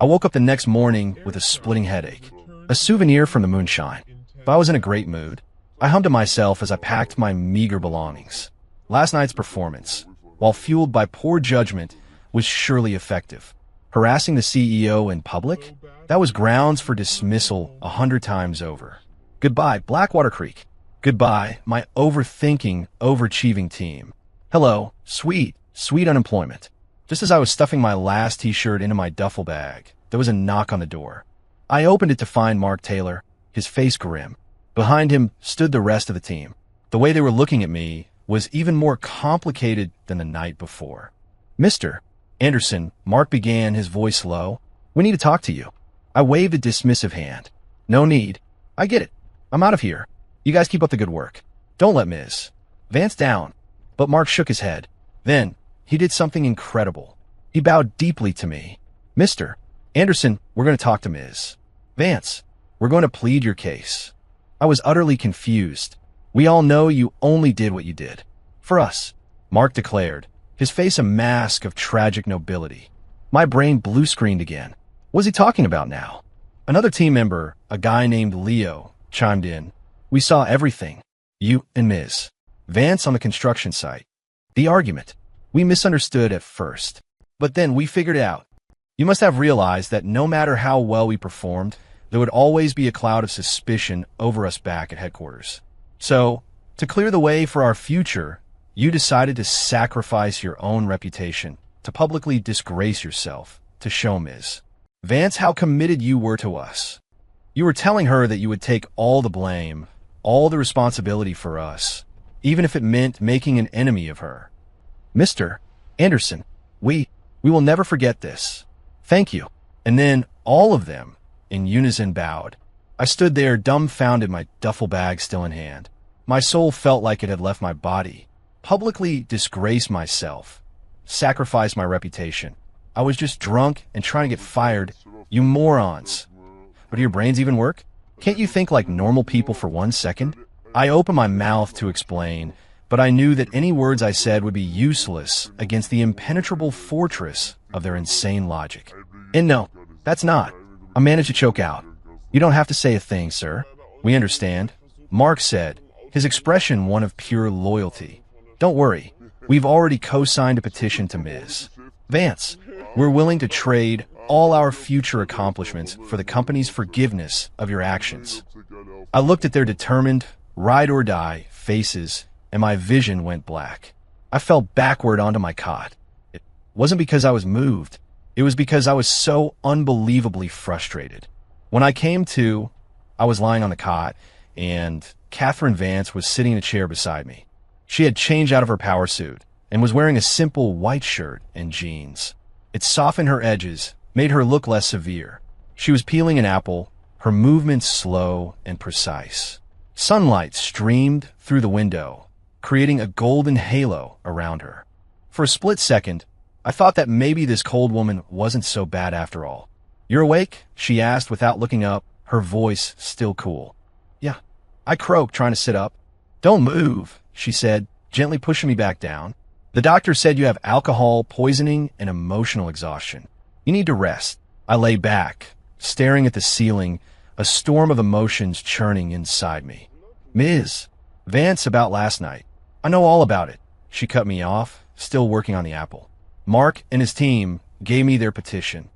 I woke up the next morning with a splitting headache, a souvenir from the moonshine. But I was in a great mood. I hummed to myself as I packed my meager belongings. Last night's performance, while fueled by poor judgment, was surely effective. Harassing the CEO in public? That was grounds for dismissal 100 times over. Goodbye, Blackwater Creek. Goodbye, my overthinking, overachieving team. Hello, sweet unemployment. Just as I was stuffing my last t-shirt into my duffel bag, there was a knock on the door. I opened it to find Mark Taylor, his face grim. Behind him stood the rest of the team. The way they were looking at me was even more complicated than the night before. Mr. Anderson, Mark began, his voice low. We need to talk to you. I waved a dismissive hand. No need. I get it. I'm out of here. You guys keep up the good work. Don't let Ms. Vance down. But Mark shook his head. Then, he did something incredible. He bowed deeply to me. Mr. Anderson, we're going to talk to Ms. Vance. We're going to plead your case. I was utterly confused. We all know you only did what you did. For us, Mark declared, his face a mask of tragic nobility. My brain blue-screened again. What was he talking about now? Another team member, a guy named Leo, chimed in. We saw everything. You and Ms. Vance on the construction site. The argument. We misunderstood at first, but then we figured it out. You must have realized that no matter how well we performed, there would always be a cloud of suspicion over us back at headquarters. So, to clear the way for our future, you decided to sacrifice your own reputation, to publicly disgrace yourself, to show Ms. Vance how committed you were to us. You were telling her that you would take all the blame, all the responsibility for us, even if it meant making an enemy of her. Mr. Anderson, we will never forget this. Thank you. And then all of them, in unison, bowed. I stood there dumbfounded, my duffel bag still in hand. My soul felt like it had left my body. Publicly disgrace myself. Sacrifice my reputation. I was just drunk and trying to get fired. You morons. But do your brains even work? Can't you think like normal people for 1 second? I opened my mouth to explain, but I knew that any words I said would be useless against the impenetrable fortress of their insane logic. And no, that's not. I managed to choke out. You don't have to say a thing, sir. We understand. Mark said, his expression one of pure loyalty. Don't worry. We've already co-signed a petition to Ms. Vance. We're willing to trade all our future accomplishments for the company's forgiveness of your actions. I looked at their determined, ride-or-die faces, and my vision went black. I fell backward onto my cot. It wasn't because I was moved. It was because I was so unbelievably frustrated. When I came to, I was lying on the cot, and Catherine Vance was sitting in a chair beside me. She had changed out of her power suit and was wearing a simple white shirt and jeans. It softened her edges, made her look less severe. She was peeling an apple, her movements slow and precise. Sunlight streamed through the window, creating a golden halo around her. For a split second, I thought that maybe this cold woman wasn't so bad after all. You're awake? She asked without looking up, her voice still cool. Yeah, I croaked, trying to sit up. Don't move, she said, gently pushing me back down. The doctor said you have alcohol poisoning and emotional exhaustion. You need to rest. I lay back, staring at the ceiling, a storm of emotions churning inside me. Ms. Vance, about last night. I know all about it. She cut me off, still working on the apple. Mark and his team gave me their petition.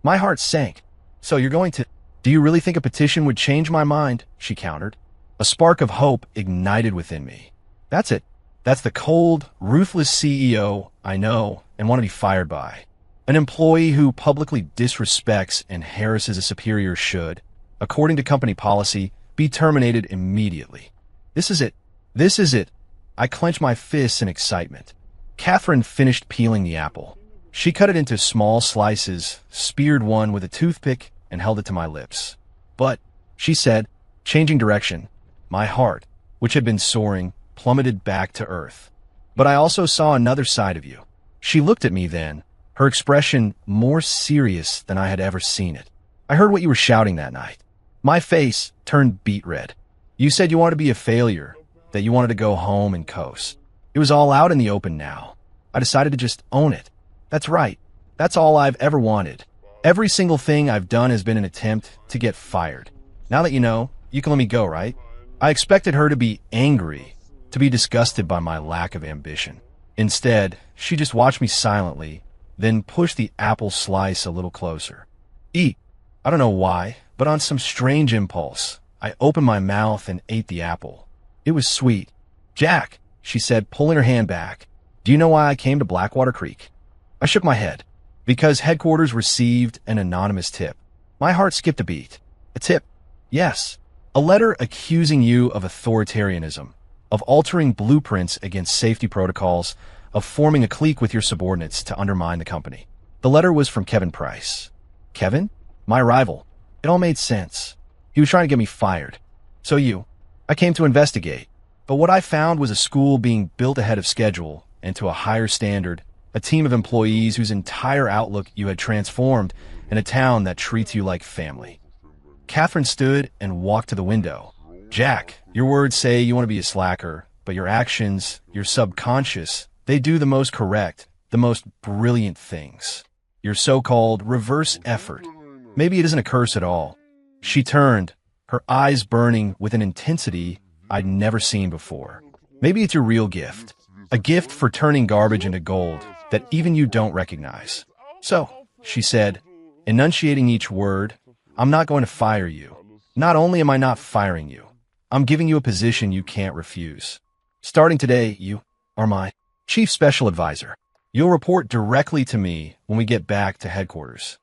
My heart sank. So you're going to... Do you really think a petition would change my mind? She countered. A spark of hope ignited within me. That's it. That's the cold, ruthless CEO I know and want to be fired by. An employee who publicly disrespects and harasses a superior should, according to company policy, be terminated immediately. This is it. This is it. I clenched my fists in excitement. Catherine finished peeling the apple. She cut it into small slices, speared one with a toothpick, and held it to my lips. But, she said, changing direction, my heart, which had been soaring, plummeted back to earth. But I also saw another side of you. She looked at me then, her expression more serious than I had ever seen it. I heard what you were shouting that night. My face turned beet red. You said you wanted to be a failure, that you wanted to go home and coast. It was all out in the open now. I decided to just own it. That's right. That's all I've ever wanted. Every single thing I've done has been an attempt to get fired. Now that you know, you can let me go, right? I expected her to be angry, to be disgusted by my lack of ambition. Instead, she just watched me silently, then pushed the apple slice a little closer. Eat. I don't know why, but on some strange impulse, I opened my mouth and ate the apple. It was sweet. Jack, she said, pulling her hand back, do you know why I came to Blackwater Creek? I shook my head. Because headquarters received an anonymous tip. My heart skipped a beat. A tip? Yes. A letter accusing you of authoritarianism, of altering blueprints against safety protocols, of forming a clique with your subordinates to undermine the company. The letter was from Kevin Price. Kevin? My rival. It all made sense. He was trying to get me fired. So I came to investigate. But what I found was a school being built ahead of schedule and to a higher standard, a team of employees whose entire outlook you had transformed, in a town that treats you like family. Catherine stood and walked to the window. Jack, your words say you want to be a slacker, but your actions, your subconscious, they do the most correct, the most brilliant things. Your so-called reverse effort. Maybe it isn't a curse at all. She turned, her eyes burning with an intensity I'd never seen before. Maybe it's your real gift. A gift for turning garbage into gold that even you don't recognize. So, she said, enunciating each word, I'm not going to fire you. Not only am I not firing you, I'm giving you a position you can't refuse. Starting today, you are my chief special advisor. You'll report directly to me when we get back to headquarters.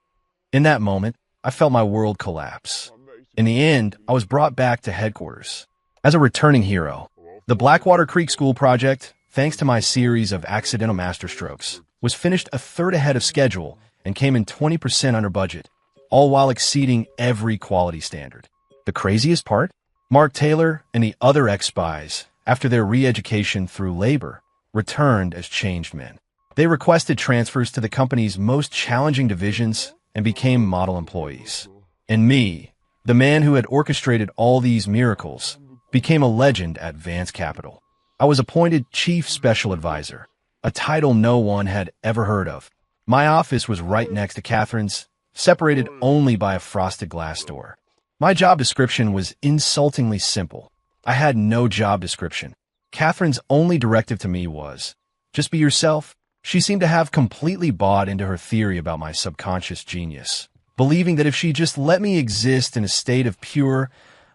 In that moment, I felt my world collapse. In the end, I was brought back to headquarters. As a returning hero, the Blackwater Creek School project, thanks to my series of accidental masterstrokes, was finished a third ahead of schedule and came in 20% under budget, all while exceeding every quality standard. The craziest part? Mark Taylor and the other ex-spies, after their re-education through labor, returned as changed men. They requested transfers to the company's most challenging divisions and became model employees. And me, the man who had orchestrated all these miracles, became a legend at Vance Capital. I was appointed Chief Special Advisor, a title no one had ever heard of. My office was right next to Catherine's, separated only by a frosted glass door. My job description was insultingly simple. I had no job description. Catherine's only directive to me was, just be yourself. She seemed to have completely bought into her theory about my subconscious genius, believing that if she just let me exist in a state of pure,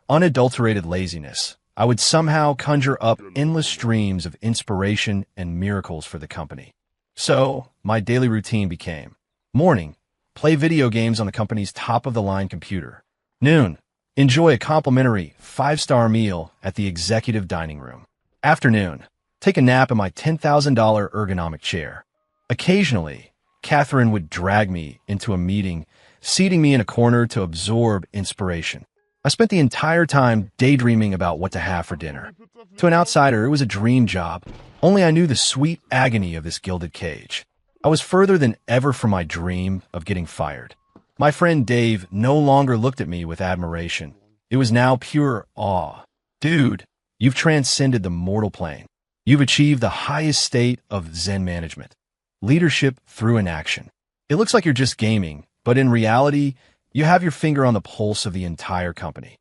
unadulterated laziness, I would somehow conjure up endless streams of inspiration and miracles for the company. So, my daily routine became, morning, play video games on the company's top-of-the-line computer. Noon, enjoy a complimentary 5-star meal at the executive dining room. Afternoon, take a nap in my $10,000 ergonomic chair. Occasionally, Catherine would drag me into a meeting, seating me in a corner to absorb inspiration. I spent the entire time daydreaming about what to have for dinner. To an outsider, it was a dream job. Only I knew the sweet agony of this gilded cage. I was further than ever from my dream of getting fired. My friend Dave no longer looked at me with admiration. It was now pure awe. Dude, you've transcended the mortal plane. You've achieved the highest state of Zen management. Leadership through inaction. It looks like you're just gaming, but in reality, you have your finger on the pulse of the entire company.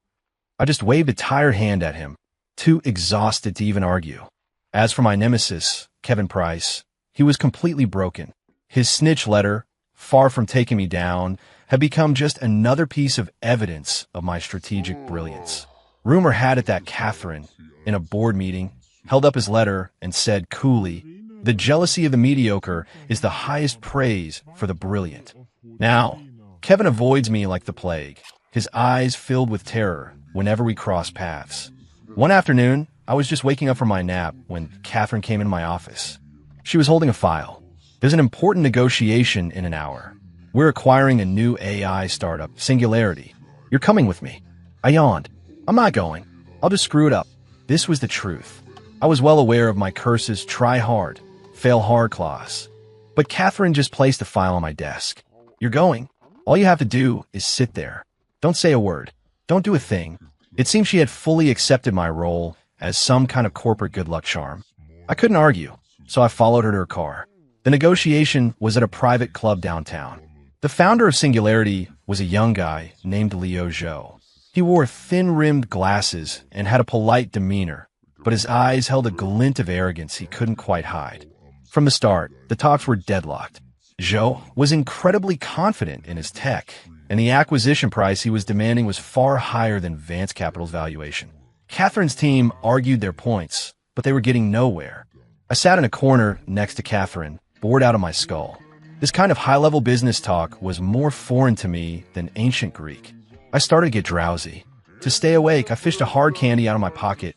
I just waved a tired hand at him, too exhausted to even argue. As for my nemesis, Kevin Price, he was completely broken. His snitch letter, far from taking me down, had become just another piece of evidence of my strategic brilliance. Rumor had it that Catherine, in a board meeting, held up his letter and said coolly, "The jealousy of the mediocre is the highest praise for the brilliant." Now, Kevin avoids me like the plague, his eyes filled with terror whenever we cross paths. One afternoon, I was just waking up from my nap when Catherine came into my office. She was holding a file. There's an important negotiation in an hour. We're acquiring a new AI startup, Singularity. You're coming with me. I yawned. I'm not going. I'll just screw it up. This was the truth. I was well aware of my curse's try hard, fail hard clause. But Catherine just placed a file on my desk. You're going. All you have to do is sit there. Don't say a word. Don't do a thing. It seemed she had fully accepted my role as some kind of corporate good luck charm. I couldn't argue, so I followed her to her car. The negotiation was at a private club downtown. The founder of Singularity was a young guy named Leo Zhou. He wore thin-rimmed glasses and had a polite demeanor, but his eyes held a glint of arrogance he couldn't quite hide. From the start, the talks were deadlocked. Zhou was incredibly confident in his tech, and the acquisition price he was demanding was far higher than Vance Capital's valuation. Catherine's team argued their points, but they were getting nowhere. I sat in a corner next to Catherine, bored out of my skull. This kind of high-level business talk was more foreign to me than ancient Greek. I started to get drowsy. To stay awake, I fished a hard candy out of my pocket,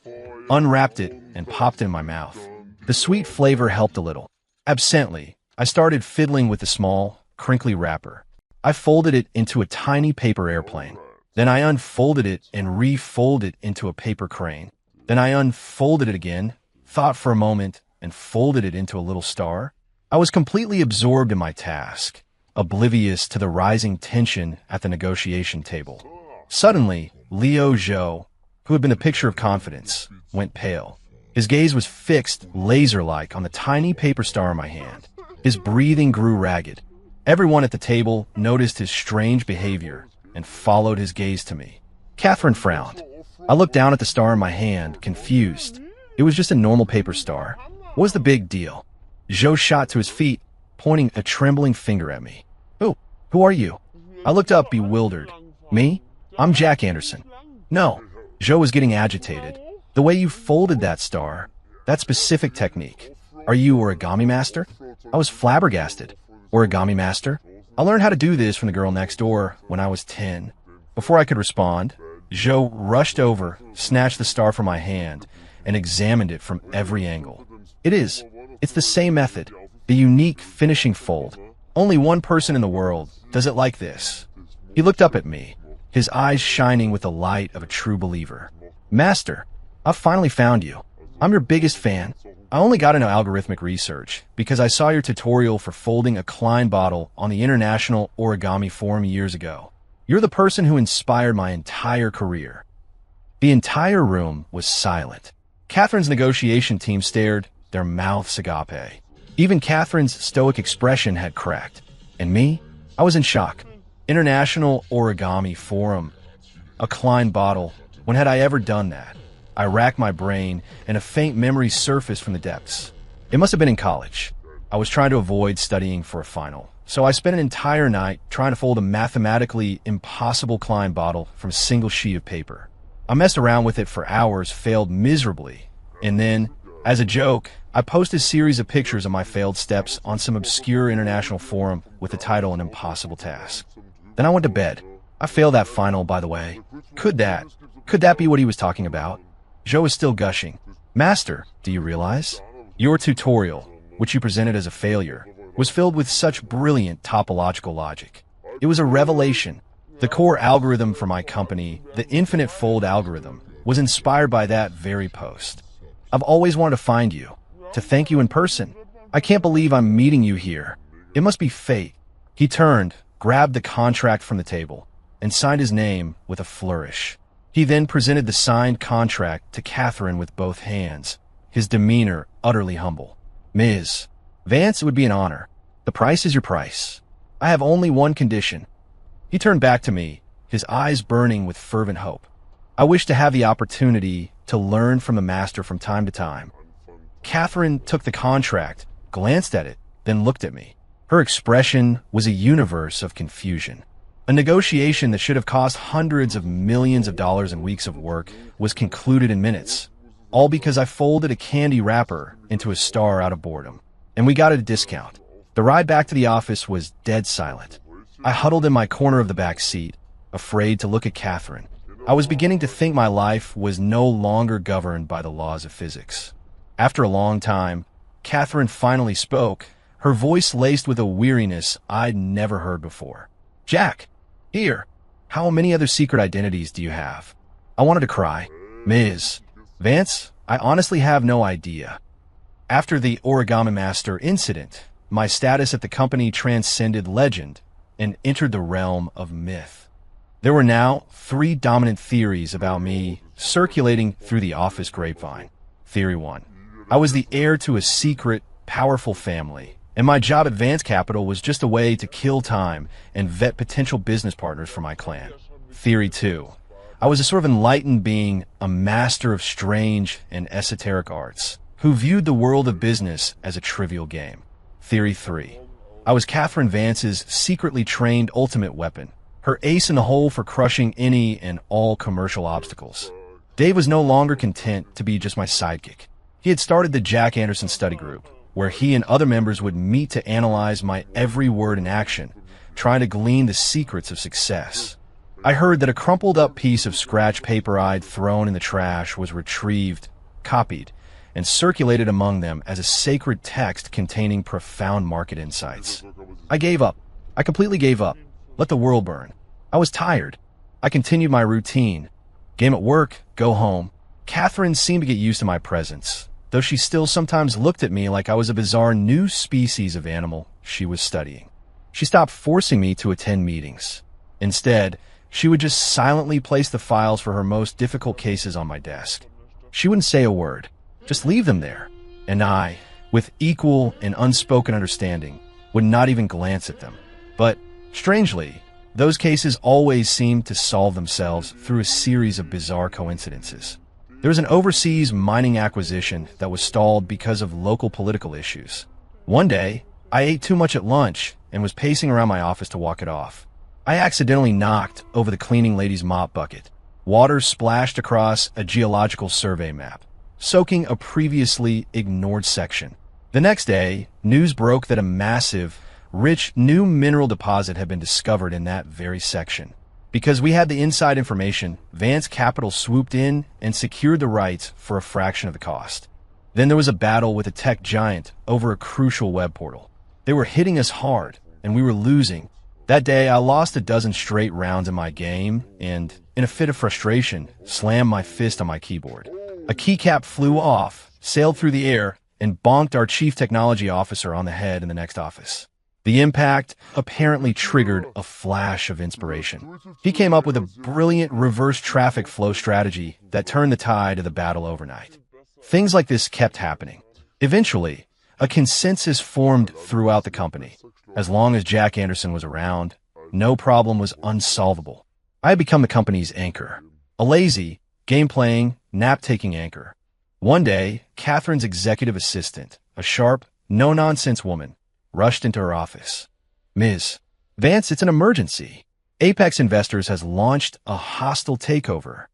unwrapped it, and popped it in my mouth. The sweet flavor helped a little. Absently, I started fiddling with the small, crinkly wrapper. I folded it into a tiny paper airplane. Then I unfolded it and refolded it into a paper crane. Then I unfolded it again, thought for a moment, and folded it into a little star. I was completely absorbed in my task, oblivious to the rising tension at the negotiation table. Suddenly, Leo Zhou, who had been a picture of confidence, went pale. His gaze was fixed, laser-like, on the tiny paper star in my hand. His breathing grew ragged. Everyone at the table noticed his strange behavior and followed his gaze to me. Catherine frowned. I looked down at the star in my hand, confused. It was just a normal paper star. What was the big deal? Zhou shot to his feet, pointing a trembling finger at me. Who are you? I looked up, bewildered. Me? I'm Jack Anderson. No. Zhou was getting agitated. The way you folded that star, that specific technique. Are you origami master? I was flabbergasted. Origami master? I learned how to do this from the girl next door when I was 10. Before I could respond, Zhou rushed over, snatched the star from my hand, and examined it from every angle. It's the same method, the unique finishing fold. Only one person in the world does it like this. He looked up at me, his eyes shining with the light of a true believer. Master, I've finally found you. I'm your biggest fan. I only got into algorithmic research because I saw your tutorial for folding a Klein bottle on the International Origami Forum years ago. You're the person who inspired my entire career. The entire room was silent. Catherine's negotiation team stared, their mouths agape. Even Catherine's stoic expression had cracked. And me? I was in shock. International Origami Forum. A Klein bottle. When had I ever done that? I racked my brain, and a faint memory surfaced from the depths. It must have been in college. I was trying to avoid studying for a final, so I spent an entire night trying to fold a mathematically impossible Klein bottle from a single sheet of paper. I messed around with it for hours, failed miserably, and then, as a joke, I posted a series of pictures of my failed steps on some obscure international forum with the title An Impossible Task. Then I went to bed. I failed that final, by the way. Could that be what he was talking about? Zhou is still gushing. Master, do you realize? Your tutorial, which you presented as a failure, was filled with such brilliant topological logic. It was a revelation. The core algorithm for my company, the infinite fold algorithm, was inspired by that very post. I've always wanted to find you, to thank you in person. I can't believe I'm meeting you here. It must be fate. He turned, grabbed the contract from the table, and signed his name with a flourish. He then presented the signed contract to Catherine with both hands, his demeanor utterly humble. Ms. Vance, it would be an honor. The price is your price. I have only one condition. He turned back to me, his eyes burning with fervent hope. I wish to have the opportunity to learn from the master from time to time. Catherine took the contract, glanced at it, then looked at me. Her expression was a universe of confusion. A negotiation that should have cost hundreds of millions of dollars and weeks of work was concluded in minutes, all because I folded a candy wrapper into a star out of boredom. And we got it at a discount. The ride back to the office was dead silent. I huddled in my corner of the back seat, afraid to look at Catherine. I was beginning to think my life was no longer governed by the laws of physics. After a long time, Catherine finally spoke, her voice laced with a weariness I'd never heard before. Jack, here. How many other secret identities do you have? I wanted to cry. Ms. Vance, I honestly have no idea. After the Origami Master incident, my status at the company transcended legend and entered the realm of myth. There were now 3 dominant theories about me circulating through the office grapevine. Theory 1. I was the heir to a secret, powerful family, and my job at Vance Capital was just a way to kill time and vet potential business partners for my clan. Theory 2. I was a sort of enlightened being, a master of strange and esoteric arts, who viewed the world of business as a trivial game. Theory 3. I was Catherine Vance's secretly trained ultimate weapon, her ace in the hole for crushing any and all commercial obstacles. Dave was no longer content to be just my sidekick. He had started the Jack Anderson Study Group, where he and other members would meet to analyze my every word and action, trying to glean the secrets of success. I heard that a crumpled up piece of scratch paper I'd thrown in the trash was retrieved, copied, and circulated among them as a sacred text containing profound market insights. I gave up. I completely gave up. Let the world burn. I was tired. I continued my routine. Game at work, go home. Catherine seemed to get used to my presence, though she still sometimes looked at me like I was a bizarre new species of animal she was studying. She stopped forcing me to attend meetings. Instead, she would just silently place the files for her most difficult cases on my desk. She wouldn't say a word. Just leave them there. And I, with equal and unspoken understanding, would not even glance at them. But, strangely, those cases always seemed to solve themselves through a series of bizarre coincidences. There was an overseas mining acquisition that was stalled because of local political issues. One day, I ate too much at lunch and was pacing around my office to walk it off. I accidentally knocked over the cleaning lady's mop bucket. Water splashed across a geological survey map, soaking a previously ignored section. The next day, news broke that a massive, rich new mineral deposit had been discovered in that very section. Because we had the inside information, Vance Capital swooped in and secured the rights for a fraction of the cost. Then there was a battle with a tech giant over a crucial web portal. They were hitting us hard, and we were losing. That day, I lost a dozen straight rounds in my game, and, in a fit of frustration, slammed my fist on my keyboard. A keycap flew off, sailed through the air, and bonked our chief technology officer on the head in the next office. The impact apparently triggered a flash of inspiration. He came up with a brilliant reverse traffic flow strategy that turned the tide of the battle overnight. Things like this kept happening. Eventually, a consensus formed throughout the company. As long as Jack Anderson was around, no problem was unsolvable. I had become the company's anchor, a lazy, game-playing, nap-taking anchor. One day, Catherine's executive assistant, a sharp, no-nonsense woman, rushed into her office. "Ms. Vance, it's an emergency. Apex Investors has launched a hostile takeover."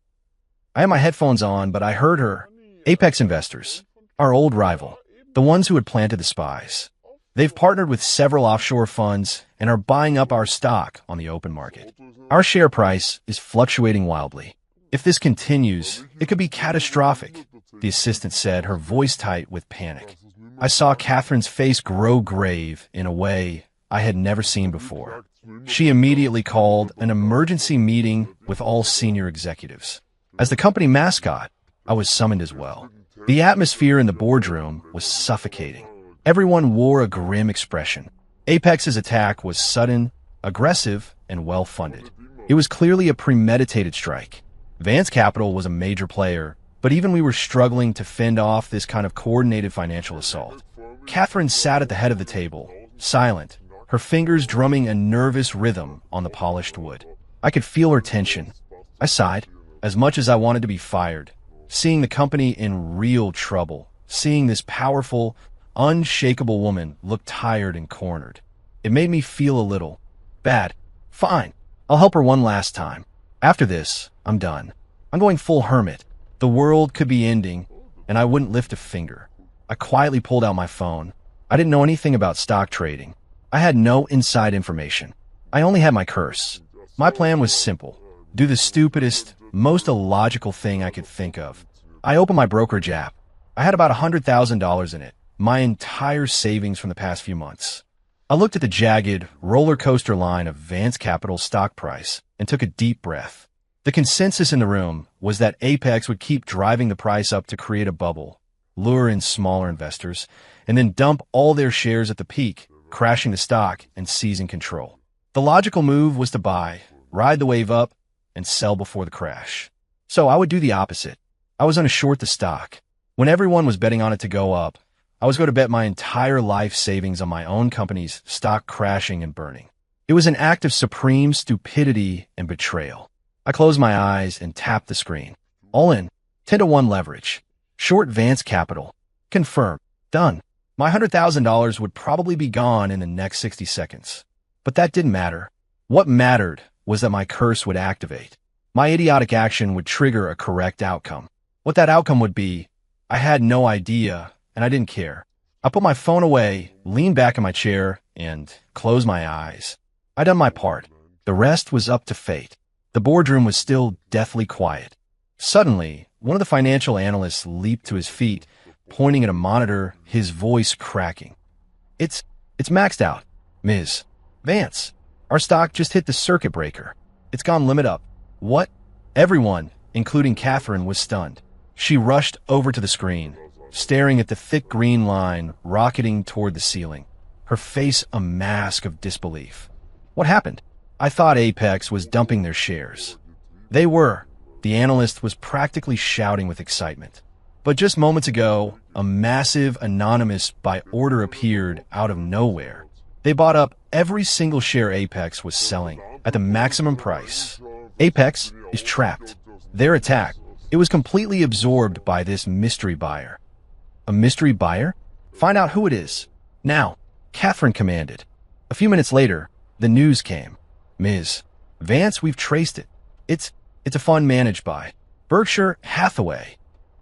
I had my headphones on, but I heard her. Apex Investors, our old rival, the ones who had planted the spies. They've partnered with several offshore funds and are buying up our stock on the open market. Our share price is fluctuating wildly. If this continues, it could be catastrophic, the assistant said, her voice tight with panic. I saw Catherine's face grow grave in a way I had never seen before. She immediately called an emergency meeting with all senior executives. As the company mascot, I was summoned as well. The atmosphere in the boardroom was suffocating. Everyone wore a grim expression. Apex's attack was sudden, aggressive, and well-funded. It was clearly a premeditated strike. Vance Capital was a major player, but even we were struggling to fend off this kind of coordinated financial assault. Catherine sat at the head of the table, silent, her fingers drumming a nervous rhythm on the polished wood. I could feel her tension. I sighed, as much as I wanted to be fired. Seeing the company in real trouble, seeing this powerful, unshakable woman look tired and cornered. It made me feel a little bad. Fine, I'll help her one last time. After this, I'm done. I'm going full hermit. The world could be ending, and I wouldn't lift a finger. I quietly pulled out my phone. I didn't know anything about stock trading. I had no inside information. I only had my curse. My plan was simple. Do the stupidest, most illogical thing I could think of. I opened my brokerage app. I had about $100,000 in it, my entire savings from the past few months. I looked at the jagged roller coaster line of Vance Capital's stock price and took a deep breath. The consensus in the room was that Apex would keep driving the price up to create a bubble, lure in smaller investors, and then dump all their shares at the peak, crashing the stock and seizing control. The logical move was to buy, ride the wave up, and sell before the crash. So I would do the opposite. I was going to short the stock. When everyone was betting on it to go up, I was going to bet my entire life savings on my own company's stock crashing and burning. It was an act of supreme stupidity and betrayal. I closed my eyes and tapped the screen. All in. 10-to-1 leverage. Short Vance Capital. Confirmed. Done. My $100,000 would probably be gone in the next 60 seconds. But that didn't matter. What mattered was that my curse would activate. My idiotic action would trigger a correct outcome. What that outcome would be, I had no idea, and I didn't care. I put my phone away, leaned back in my chair, and closed my eyes. I done my part. The rest was up to fate. The boardroom was still deathly quiet. Suddenly, one of the financial analysts leaped to his feet, pointing at a monitor, his voice cracking. It's maxed out. Ms. Vance, our stock just hit the circuit breaker. It's gone limit up. What? Everyone, including Catherine, was stunned. She rushed over to the screen, staring at the thick green line rocketing toward the ceiling, her face a mask of disbelief. What happened? I thought Apex was dumping their shares. They were. The analyst was practically shouting with excitement. But just moments ago, a massive anonymous buy order appeared out of nowhere. They bought up every single share Apex was selling at the maximum price. Apex is trapped. Their attack, it was completely absorbed by this mystery buyer. A mystery buyer? Find out who it is. Now, Catherine commanded. A few minutes later, the news came. Ms. Vance, we've traced it. It's a fund managed by Berkshire Hathaway.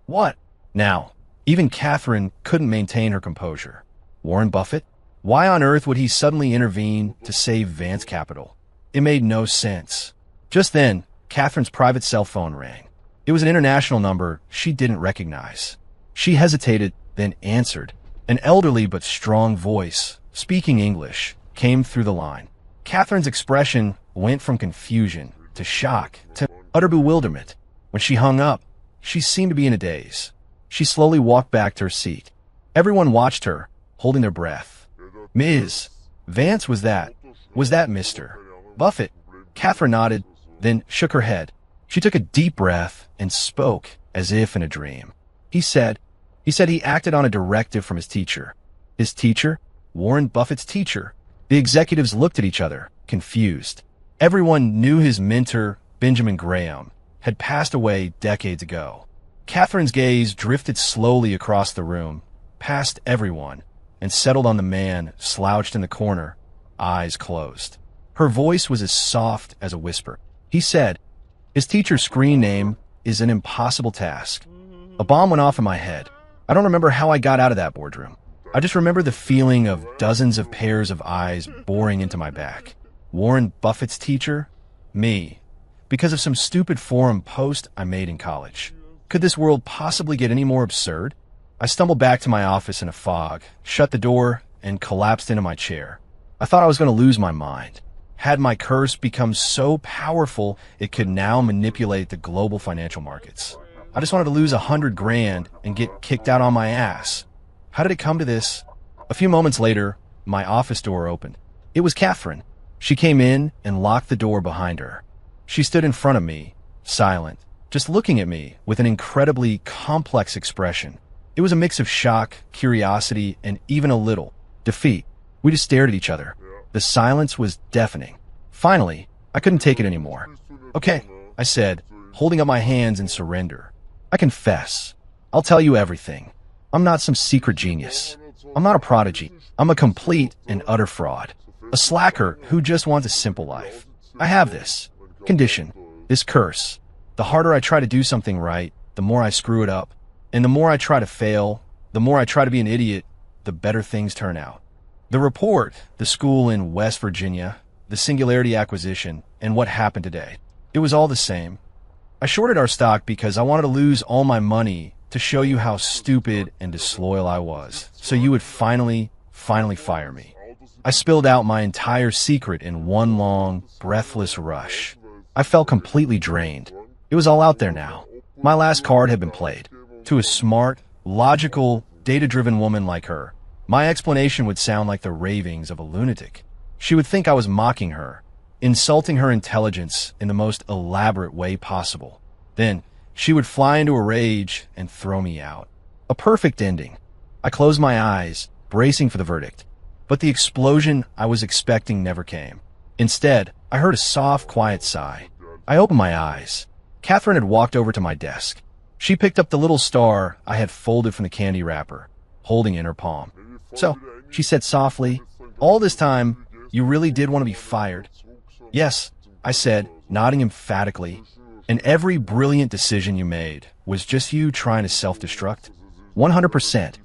What? Now, even Catherine couldn't maintain her composure. Warren Buffett? Why on earth would he suddenly intervene to save Vance Capital? It made no sense. Just then, Catherine's private cell phone rang. It was an international number she didn't recognize. She hesitated, then answered. An elderly but strong voice, speaking English, came through the line. Catherine's expression went from confusion to shock to utter bewilderment. When she hung up, she seemed to be in a daze. She slowly walked back to her seat. Everyone watched her, holding their breath. Ms. Vance, was that Mr. Buffett? Catherine nodded, then shook her head. She took a deep breath and spoke as if in a dream. He said he acted on a directive from his teacher. His teacher? Warren Buffett's teacher. The executives looked at each other, confused. Everyone knew his mentor, Benjamin Graham, had passed away decades ago. Catherine's gaze drifted slowly across the room, past everyone, and settled on the man slouched in the corner, eyes closed. Her voice was as soft as a whisper. He said, his teacher's screen name is an impossible task. A bomb went off in my head. I don't remember how I got out of that boardroom. I just remember the feeling of dozens of pairs of eyes boring into my back. Warren Buffett's teacher? Me. Because of some stupid forum post I made in college. Could this world possibly get any more absurd? I stumbled back to my office in a fog, shut the door, and collapsed into my chair. I thought I was going to lose my mind. Had my curse become so powerful it could now manipulate the global financial markets? I just wanted to lose $100,000 and get kicked out on my ass. How did it come to this? A few moments later, my office door opened. It was Catherine. She came in and locked the door behind her. She stood in front of me, silent, just looking at me with an incredibly complex expression. It was a mix of shock, curiosity, and even a little defeat. We just stared at each other. The silence was deafening. Finally, I couldn't take it anymore. Okay, I said, holding up my hands in surrender. I confess. I'll tell you everything. I'm not some secret genius. I'm not a prodigy. I'm a complete and utter fraud. A slacker who just wants a simple life. I have this condition, this curse. The harder I try to do something right, the more I screw it up. And the more I try to fail, the more I try to be an idiot, the better things turn out. The report, the school in West Virginia, the Singularity acquisition, and what happened today, it was all the same. I shorted our stock because I wanted to lose all my money to show you how stupid and disloyal I was, so you would finally fire me. I spilled out my entire secret in one long, breathless rush. I felt completely drained. It was all out there now. My last card had been played. To a smart, logical, data-driven woman like her, my explanation would sound like the ravings of a lunatic. She would think I was mocking her, insulting her intelligence in the most elaborate way possible. Then, she would fly into a rage and throw me out. A perfect ending. I closed my eyes, bracing for the verdict. But the explosion I was expecting never came. Instead, I heard a soft, quiet sigh. I opened my eyes. Catherine had walked over to my desk. She picked up the little star I had folded from the candy wrapper, holding it in her palm. "So," she said softly, "all this time, you really did want to be fired?" "Yes," I said, nodding emphatically. "And every brilliant decision you made was just you trying to self-destruct?" 100%.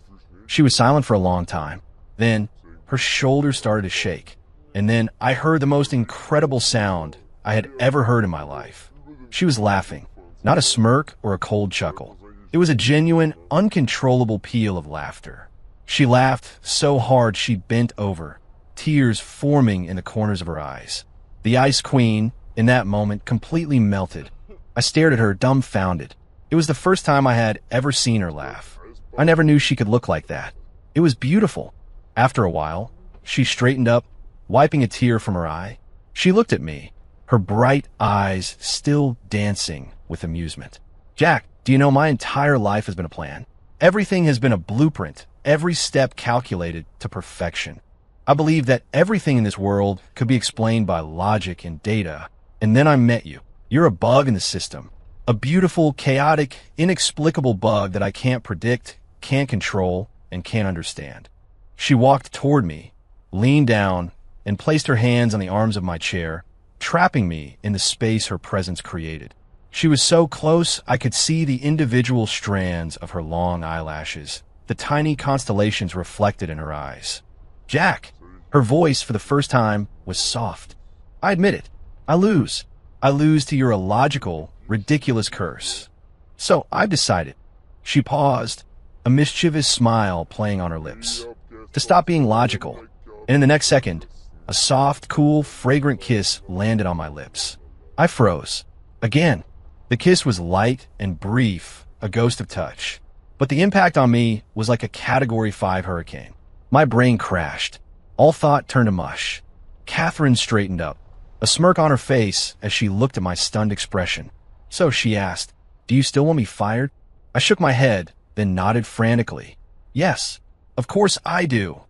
She was silent for a long time. Then, her shoulders started to shake. And then I heard the most incredible sound I had ever heard in my life. She was laughing, not a smirk or a cold chuckle. It was a genuine, uncontrollable peal of laughter. She laughed so hard she bent over, tears forming in the corners of her eyes. The Ice Queen, in that moment, completely melted. I stared at her, dumbfounded. It was the first time I had ever seen her laugh. I never knew she could look like that. It was beautiful. After a while, she straightened up, wiping a tear from her eye. She looked at me, her bright eyes still dancing with amusement. "Jack, do you know my entire life has been a plan? Everything has been a blueprint, every step calculated to perfection. I believe that everything in this world could be explained by logic and data, and then I met you. You're a bug in the system. A beautiful, chaotic, inexplicable bug that I can't predict, can't control, and can't understand." She walked toward me, leaned down, and placed her hands on the arms of my chair, trapping me in the space her presence created. She was so close I could see the individual strands of her long eyelashes, the tiny constellations reflected in her eyes. "Jack!" Her voice, for the first time, was soft. "I admit it. I lose. I lose to your illogical, ridiculous curse. So I've decided." She paused, a mischievous smile playing on her lips. "To stop being logical." And in the next second, a soft, cool, fragrant kiss landed on my lips. I froze. Again. The kiss was light and brief, a ghost of touch. But the impact on me was like a Category 5 hurricane. My brain crashed. All thought turned to mush. Catherine straightened up, a smirk on her face as she looked at my stunned expression. "So," she asked, "do you still want me fired?" I shook my head, then nodded frantically. "Yes, of course I do.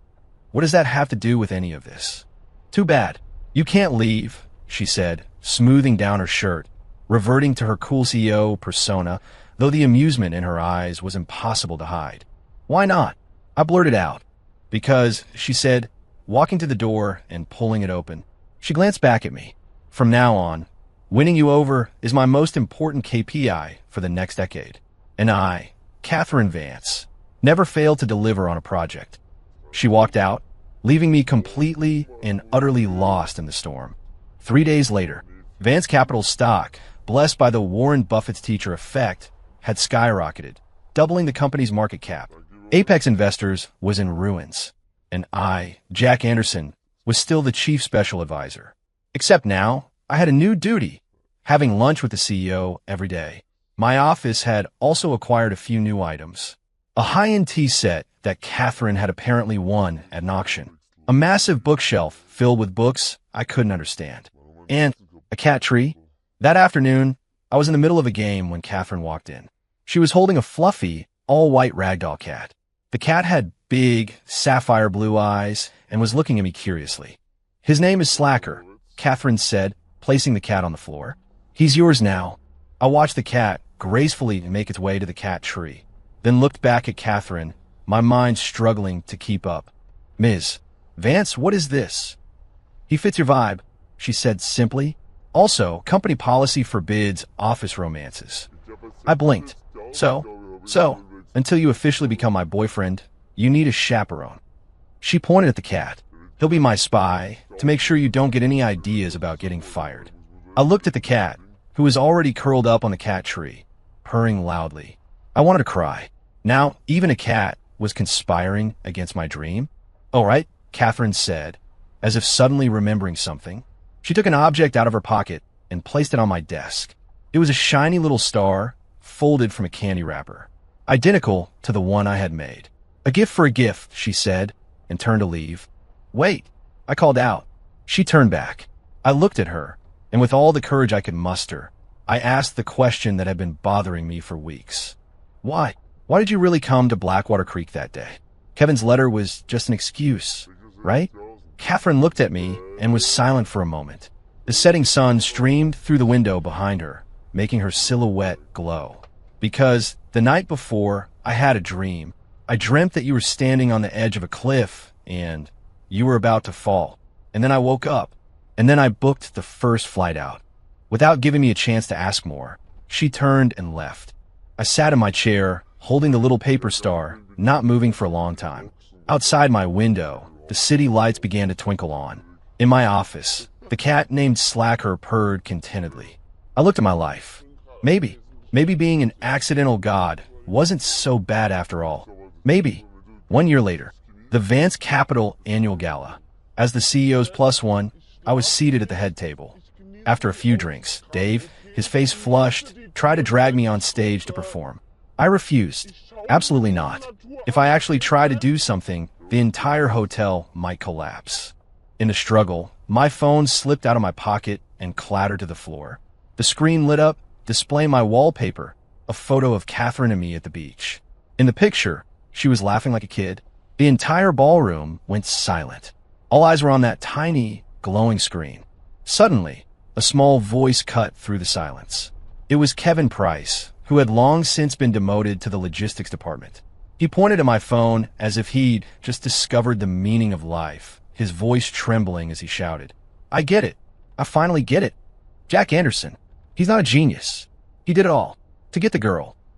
What does that have to do with any of this?" "Too bad. You can't leave," she said, smoothing down her shirt, reverting to her cool CEO persona, though the amusement in her eyes was impossible to hide. "Why not?" I blurted out. "Because," she said, walking to the door and pulling it open. She glanced back at me. "From now on, winning you over is my most important KPI for the next decade. And I, Catherine Vance, never failed to deliver on a project." She walked out, leaving me completely and utterly lost in the storm. 3 days later, Vance Capital's stock, blessed by the Warren Buffett's teacher effect, had skyrocketed, doubling the company's market cap. Apex Investors was in ruins, and I, Jack Anderson, was still the chief special advisor. Except now, I had a new duty, having lunch with the CEO every day. My office had also acquired a few new items. A high-end tea set that Catherine had apparently won at an auction. A massive bookshelf filled with books I couldn't understand. And a cat tree. That afternoon, I was in the middle of a game when Catherine walked in. She was holding a fluffy, all-white ragdoll cat. The cat had big, sapphire blue eyes and was looking at me curiously. "His name is Slacker," Catherine said, placing the cat on the floor. "He's yours now." I watched the cat gracefully make its way to the cat tree, then looked back at Catherine, my mind struggling to keep up. "Ms. Vance, what is this?" "He fits your vibe," she said simply. "Also, company policy forbids office romances." I blinked. So, until you officially become my boyfriend, you need a chaperone." She pointed at the cat. "He'll be my spy to make sure you don't get any ideas about getting fired." I looked at the cat, who was already curled up on the cat tree, purring loudly. I wanted to cry. Now, even a cat was conspiring against my dream? "All right," Catherine said, as if suddenly remembering something. She took an object out of her pocket, and placed it on my desk. It was a shiny little star, folded from a candy wrapper, identical to the one I had made. "A gift for a gift," she said, and turned to leave. "Wait," I called out. She turned back. I looked at her, and with all the courage I could muster, I asked the question that had been bothering me for weeks. Why? Why did you really come to Blackwater Creek that day? Kevin's letter was just an excuse, right? Catherine looked at me and was silent for a moment. The setting sun streamed through the window behind her, making her silhouette glow. "Because the night before, I had a dream. I dreamt that you were standing on the edge of a cliff, and you were about to fall. And then I woke up, and then I booked the first flight out." Without giving me a chance to ask more, she turned and left. I sat in my chair, holding the little paper star, not moving for a long time. Outside my window, the city lights began to twinkle on. In my office, the cat named Slacker purred contentedly. I looked at my life. Maybe being an accidental god wasn't so bad after all. Maybe. 1 year later, the Vance Capital annual gala. As the CEO's +1, I was seated at the head table. After a few drinks, Dave, his face flushed, tried to drag me on stage to perform. I refused. Absolutely not. If I actually tried to do something, the entire hotel might collapse. In the struggle, my phone slipped out of my pocket and clattered to the floor. The screen lit up, displaying my wallpaper, a photo of Catherine and me at the beach. In the picture, she was laughing like a kid. The entire ballroom went silent. All eyes were on that tiny, glowing screen. Suddenly, a small voice cut through the silence. It was Kevin Price, who had long since been demoted to the logistics department. He pointed at my phone as if he'd just discovered the meaning of life, his voice trembling as he shouted, "I get it. I finally get it. Jack Anderson. He's not a genius. He did it all to get the girl.